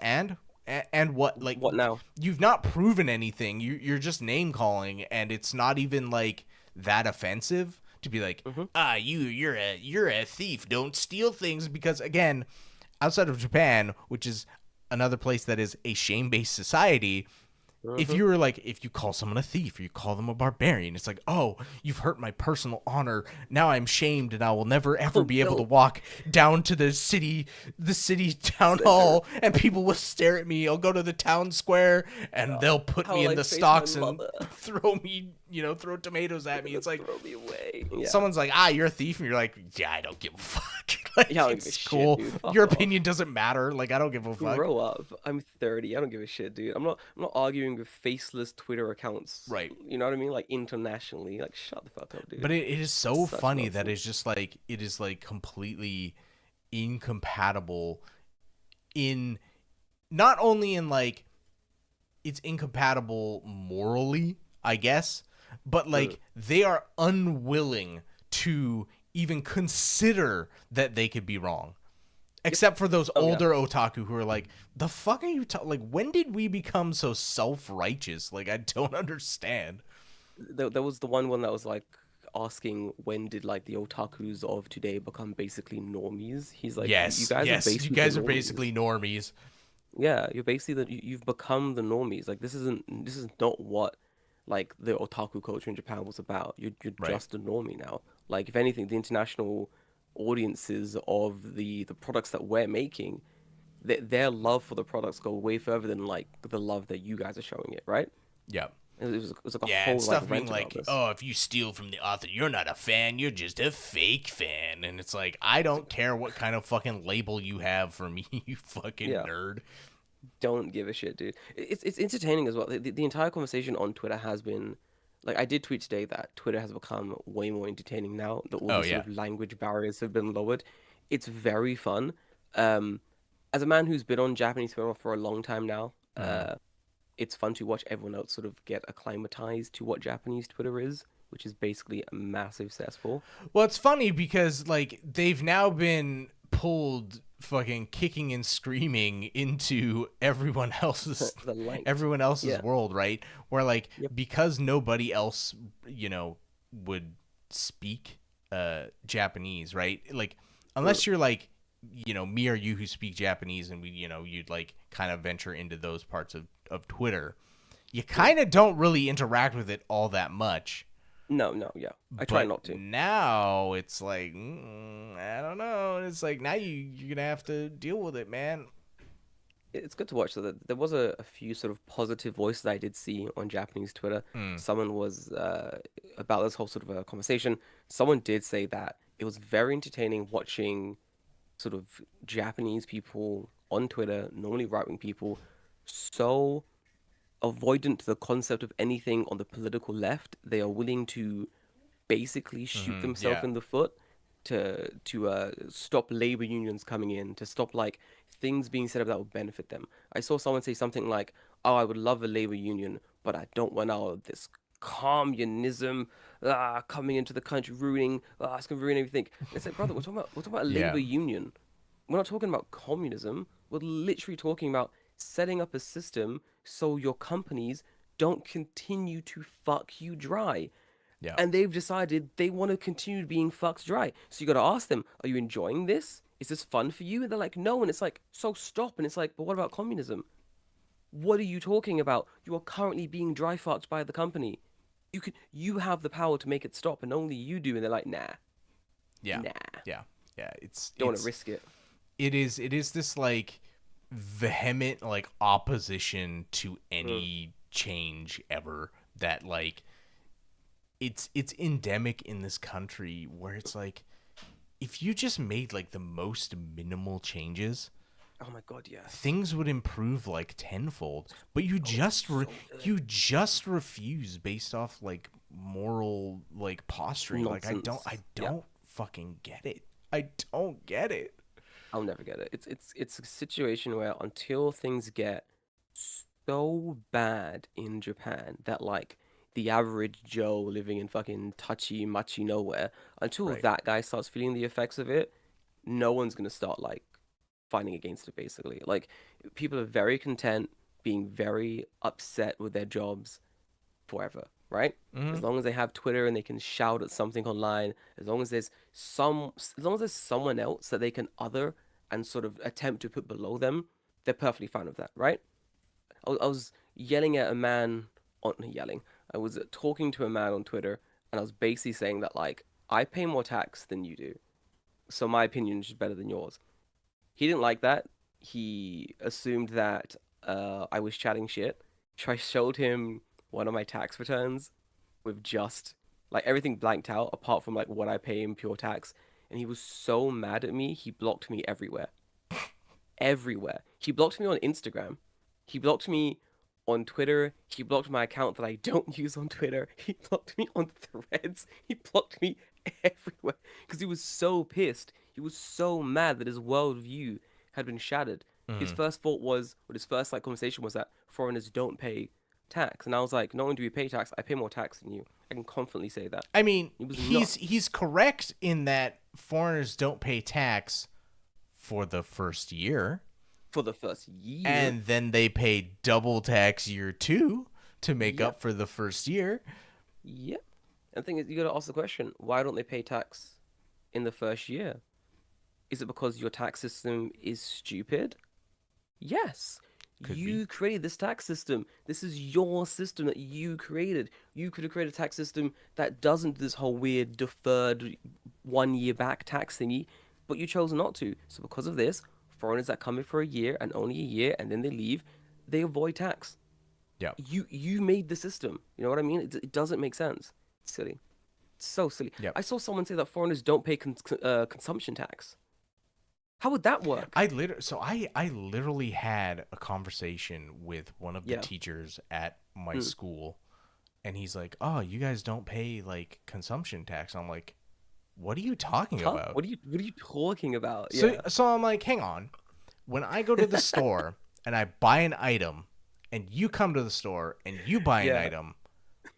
and what, like, What now? you've not proven anything. You're just name calling, and it's not even like that offensive to be like, you're a thief, don't steal things. Because again, outside of Japan, which is another place that is a shame-based society, if you were like, if you call someone a thief or you call them a barbarian, it's like, oh, you've hurt my personal honor. Now I'm shamed and I will never ever be able to walk down to the city town hall and people will stare at me. I'll go to the town square and they'll put How me will in I the face stocks my and mother? throw me, throw tomatoes at me. It's like, Throw me away. Yeah. someone's like, you're a thief, and you're like, yeah, I don't give a fuck. Like, Yeah, I don't give a it's shit, cool. dude. Fuck Your off. opinion doesn't matter. Like, I don't give a fuck. Grow up. I'm 30. I don't give a shit, dude. I'm not arguing with faceless Twitter accounts. Right. You know what I mean? Like internationally. Like shut the fuck up, dude. But it is so Such funny that nonsense. it's just like, it is like completely incompatible in, not only in like, it's incompatible morally, I guess, but like they are unwilling to even consider that they could be wrong. Except for those Oh, yeah. older otaku who are like, the fuck are you like, when did we become so self-righteous? Like, I don't understand. There was the one that was like asking when did like the otakus of today become basically normies. He's like, you Yes, guys are yes, you basically guys the are normies. basically normies. Yeah, you're basically you've become the normies. Like this is not what like the otaku culture in Japan was about. You're Right. just a normie now. Like if anything, the international audiences of the products that we're making, their love for the products go way further than like the love that you guys are showing it, right? Yeah. It was like a Yeah, whole and like stuff being rant about like, this. oh, if you steal from the author, you're not a fan, you're just a fake fan. And it's like, I don't care what kind of fucking label you have for me, you fucking Yeah. nerd. Don't give a shit, dude. It's entertaining as well. The entire conversation on Twitter has been like I did tweet today that Twitter has become way more entertaining now that all Oh, the yeah. sort of language barriers have been lowered. It's very fun. Um, as a man who's been on Japanese Twitter for a long time now, it's fun to watch everyone else sort of get acclimatized to what Japanese Twitter is, which is basically a massive cesspool. Well, it's funny because, like, they've now been pulled fucking kicking and screaming into everyone else's The light. Yeah. world, right? Where like, Yep. because nobody else would speak Japanese, right? Like, unless you're like, me or you who speak Japanese, and we, you'd like kind of venture into those parts of Twitter, you kind of don't really interact with it all that much. No, yeah. I try But not to. now it's like, I don't know. It's like, now you're gonna have to deal with it, man. It's good to watch. So that there was a few sort of positive voices I did see on Japanese Twitter. Mm. Someone was about this whole sort of a conversation. Someone did say that it was very entertaining watching sort of Japanese people on Twitter, normally right-wing people, so avoidant to the concept of anything on the political left. They are willing to basically shoot themselves yeah. in the foot to stop labor unions coming in, to stop like things being set up that would benefit them. I saw someone say something like, "Oh, I would love a labor union, but I don't want all of this communism coming into the country, ruining. It's gonna ruin everything." And it's like, brother, we're talking about a Yeah. labor union. We're not talking about communism. We're literally talking about setting up a system so your companies don't continue to fuck you dry. Yeah. And they've decided they want to continue being fucked dry. So you got to ask them, are you enjoying this? Is this fun for you? And they're like, no. And it's like, so stop. And it's like, but what about communism? What are you talking about? You are currently being dry fucked by the company. You have the power to make it stop, and only you do. And they're like, nah, Yeah. nah, Yeah. Yeah. It's don't want to it's risk it. it is this like vehement like opposition to Mm. any change ever that like it's endemic in this country where it's like if you just made like the most minimal changes Oh my god, yes. things would improve like tenfold but So good. you just refuse based off like moral like posturing like Nonsense. I Yeah. don't fucking get it. I don't get it. I'll never get it. It's a situation where until things get so bad in Japan that like the average Joe living in fucking touchy muchy nowhere, until Right. that guy starts feeling the effects of it, no one's gonna start like fighting against it basically. Like people are very content being very upset with their jobs forever, right? As Mhm. long as they have Twitter and they can shout at something online, as long as there's someone else that they can other and sort of attempt to put below them, they're perfectly fine with that, right? I was yelling at a man on yelling. I was talking to a man on Twitter, and I was basically saying that like I pay more tax than you do, so my opinion is better than yours. He didn't like that. He assumed that I was chatting shit. So I showed him one of my tax returns with just like everything blanked out apart from like what I pay in pure tax. And he was so mad at me, he blocked me everywhere. Everywhere. He blocked me on Instagram. He blocked me on Twitter. He blocked my account that I don't use on Twitter. He blocked me on Threads. He blocked me everywhere because he was so pissed. He was so mad that his worldview had been shattered. His Mhm. first thought was, or his first like conversation was that foreigners don't pay tax, and I was like, not only do we pay tax, I pay more tax than you. I can confidently say that. I mean, He was not he's correct in that foreigners don't pay tax for the first year, for the first year. and then they pay double tax year 2 to make Yep, up for the first year. yep. And the thing is, you got to ask the question: why don't they pay tax in the first year? Is it because your tax system is stupid? Yes. Could be. You created this tax system. This is your system that you created. You could have created a tax system that doesn't do this whole weird deferred 1 year back tax thingy, but you chose not to. So because of this, foreigners that come in for a year and only a year and then they leave, they avoid tax. Yeah. You made the system. You know what I mean? It doesn't make sense. It's silly. It's so silly. Yep. I saw someone say that foreigners don't pay consumption tax. How would that work? I literally had a conversation with one of the Yeah. teachers at my Mm. school, and he's like, "Oh, you guys don't pay like consumption tax." I'm like, "What are you talking Huh? about?" What are you talking about? So Yeah. so I'm like, "Hang on. When I go to the store and I buy an item, and you come to the store and you buy an Yeah. item,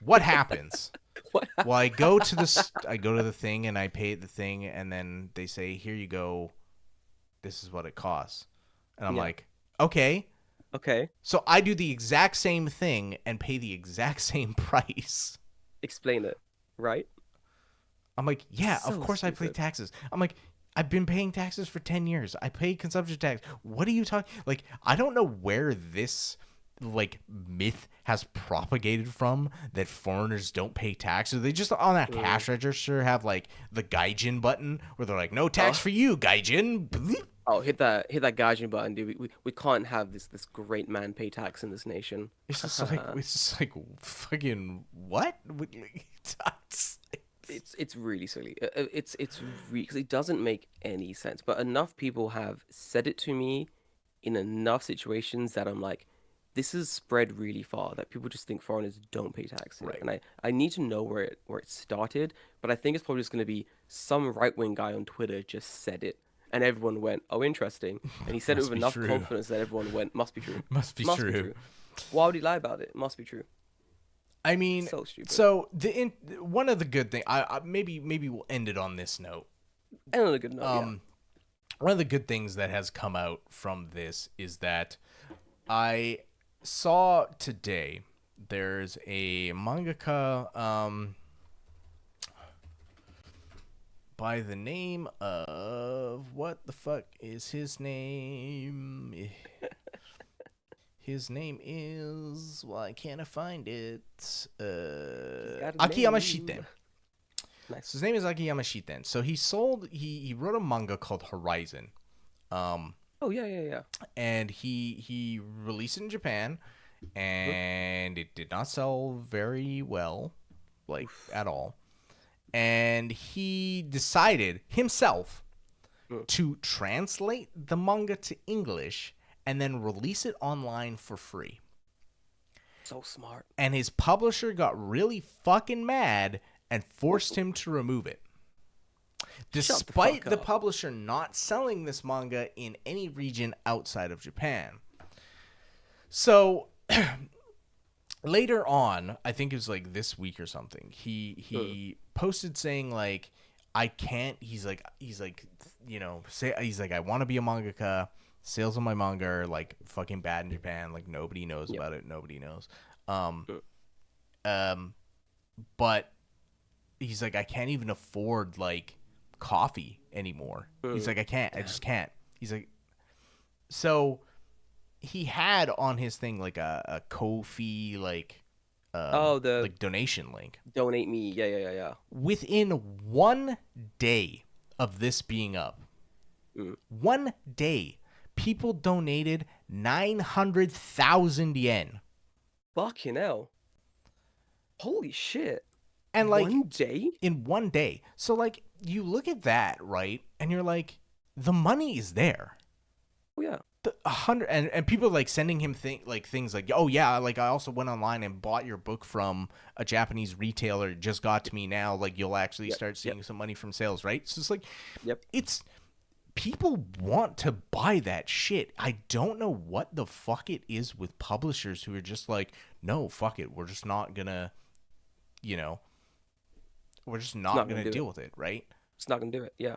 what happens?" What Well, I go to the thing and I pay the thing, and then they say, "Here you go. This is what it costs." And I'm Yeah. like, "Okay." Okay. So I do the exact same thing and pay the exact same price. Explain it. Right? I'm like, "Yeah, of So course I pay stupid. taxes." I'm like, "I've been paying taxes for 10 years. I pay consumption tax. What are you talking like I don't know where this like myth has propagated from that foreigners don't pay taxes. They just on that cash register have like the gaijin button where they're like, "No tax Oh. for you, gaijin." Oh, hit that gaijin button, dude. We can't have this great man pay tax in this nation. It's just like fucking what? It's really silly. It's really because it doesn't make any sense. But enough people have said it to me in enough situations that I'm like, this has spread really far that people just think foreigners don't pay tax here. Right. And I need to know where it started. But I think it's probably just going to be some right wing guy on Twitter just said it, and everyone went, "Oh, interesting." And he said it Must with be enough true. confidence that everyone went, "Must be true. Must be Must be true. true." Why would he lie about it? Must be true. I mean, So stupid. so one of the good things, maybe we'll end it on this note. And on a good note, yeah. One of the good things that has come out from this is that I saw today there's a mangaka by the name of, what the fuck is his name? His name is, why can't I find it? got a Akiyama name. Shiten. Nice. So his name is Akiyama Shiten. So he wrote a manga called Horizon. Oh yeah. And he released it in Japan, and it did not sell very well, like at all. And he decided himself to translate the manga to English and then release it online for free. So smart. And his publisher got really fucking mad and forced him to remove it. Despite the publisher not selling this manga in any region outside of Japan. So later on, I think it was like this week or something, he posted saying like, I can't, he's like, you know, he's like, I want to be a mangaka. Sales of my manga are like fucking bad in Japan. Like nobody knows about it. Nobody knows. But he's like, I can't even afford like coffee anymore. He's like, I can't. I just can't. He's like, so he had on his thing like a Ko-fi like like donation link. Donate me. Yeah. Within 1 day of this being up, 1 day, people donated 900,000 yen. Fucking hell. Holy shit. And like 1 day? In 1 day. So like you look at that, right? And you're like, the money is there. Oh yeah. The 100 and people like sending him things like, oh yeah, like I also went online and bought your book from a Japanese retailer. It just got to me now. Like you'll actually start seeing some money from sales, right? So it's like, it's people want to buy that shit. I don't know what the fuck it is with publishers who are just like, no, fuck it. We're just not gonna, you know, we're just not gonna deal with it, right? It's not gonna do it. Yeah.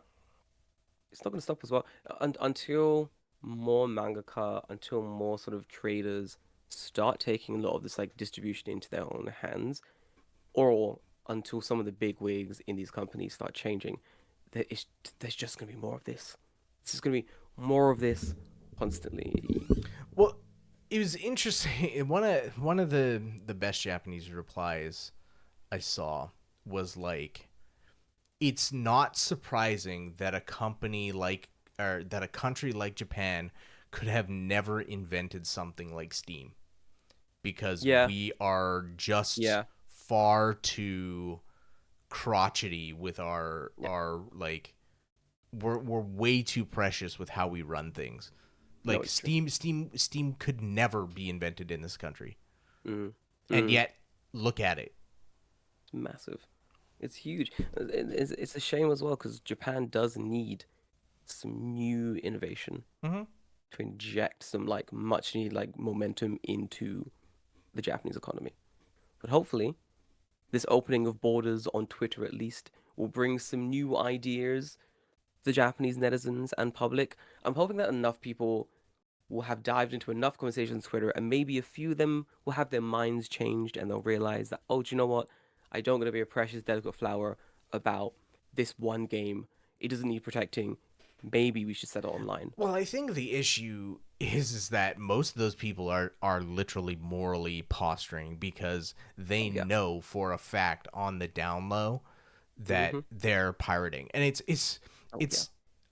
It's not gonna stop as well until more mangaka, until more sort of traders start taking a lot of this like distribution into their own hands, or until some of the big wigs in these companies start changing. There's just gonna be more of this. This is gonna be more of this constantly. Well, it was interesting. One of the best Japanese replies I saw was like, it's not surprising that a company like, or that a country like Japan could have never invented something like Steam, because we are just far too crotchety with our like, we're way too precious with how we run things. Like Steam could never be invented in this country. And yet look at it. It's massive. It's huge. It's a shame as well, because Japan does need some new innovation to inject some like much needed like momentum into the Japanese economy. But hopefully this opening of borders on Twitter at least will bring some new ideas to the Japanese netizens and public. I'm hoping that enough people will have dived into enough conversations on Twitter, and maybe a few of them will have their minds changed and they'll realize that, oh, do you know what? I don't gotta be a precious, delicate flower about this one game. It doesn't need protecting. Maybe we should set it online. Well, I think the issue is that most of those people are literally morally posturing, because they know for a fact on the down low that they're pirating. And it's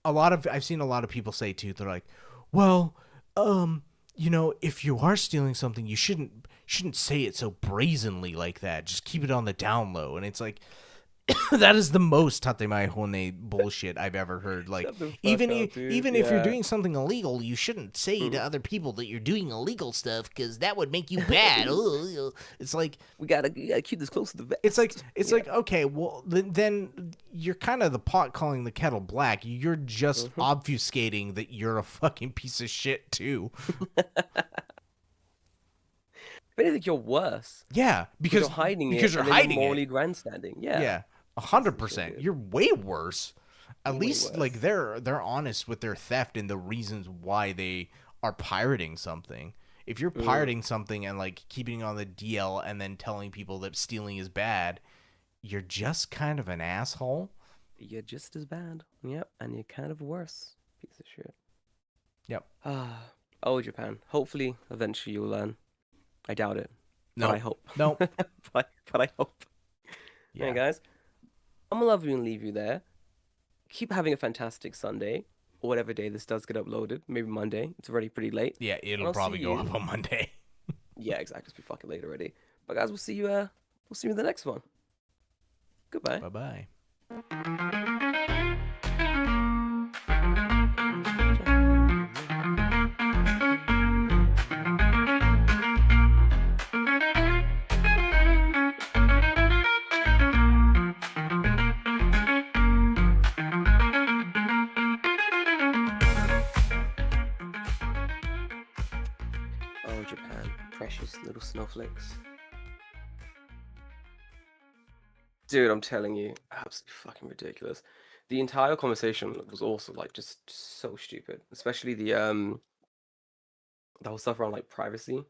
a lot of, I've seen a lot of people say too, they're like, well, you know, if you are stealing something, you shouldn't say it so brazenly like that. Just keep it on the down low. And it's like, That is the most Tatemae Hone bullshit I've ever heard. Like, Shut the fuck even up, dude. even if you're Yeah. doing something illegal, you shouldn't say to Mhm. other people that you're doing illegal stuff because that would make you bad. Ugh. It's like We gotta keep this close to the vest. it's Yeah. like okay, well then you're kind of the pot calling the kettle black. You're just obfuscating that you're a fucking piece of shit too. If anything, you're worse. Yeah, Because because you're hiding it. because you're And then you're hiding morally it. grandstanding. Yeah. Yeah, Piece of 100%. shit. You're way worse. At Way least like worse. they're honest with their theft and the reasons why they are pirating something. If you're pirating something and like keeping it on the DL and then telling people that stealing is bad, you're just kind of an asshole. You're just as bad. Yep. And you're kind of worse. Piece of shit. Yep. Oh, Japan. Hopefully, eventually you'll learn. I doubt it. No. But I hope. Nope. but I hope. Yeah. Hey, guys. I'm gonna love you and leave you there. Keep having a fantastic Sunday. Or whatever day this does get uploaded. Maybe Monday. It's already pretty late. Yeah, it'll I'll probably see go you. up on Monday. Yeah, exactly. It's be fucking late already. But guys, we'll see you in the next one. Goodbye. Bye-bye. Oh, Japan. Precious little snowflakes. Dude, I'm telling you, absolutely fucking ridiculous. The entire conversation was also like just so stupid, especially the whole stuff around like piracy.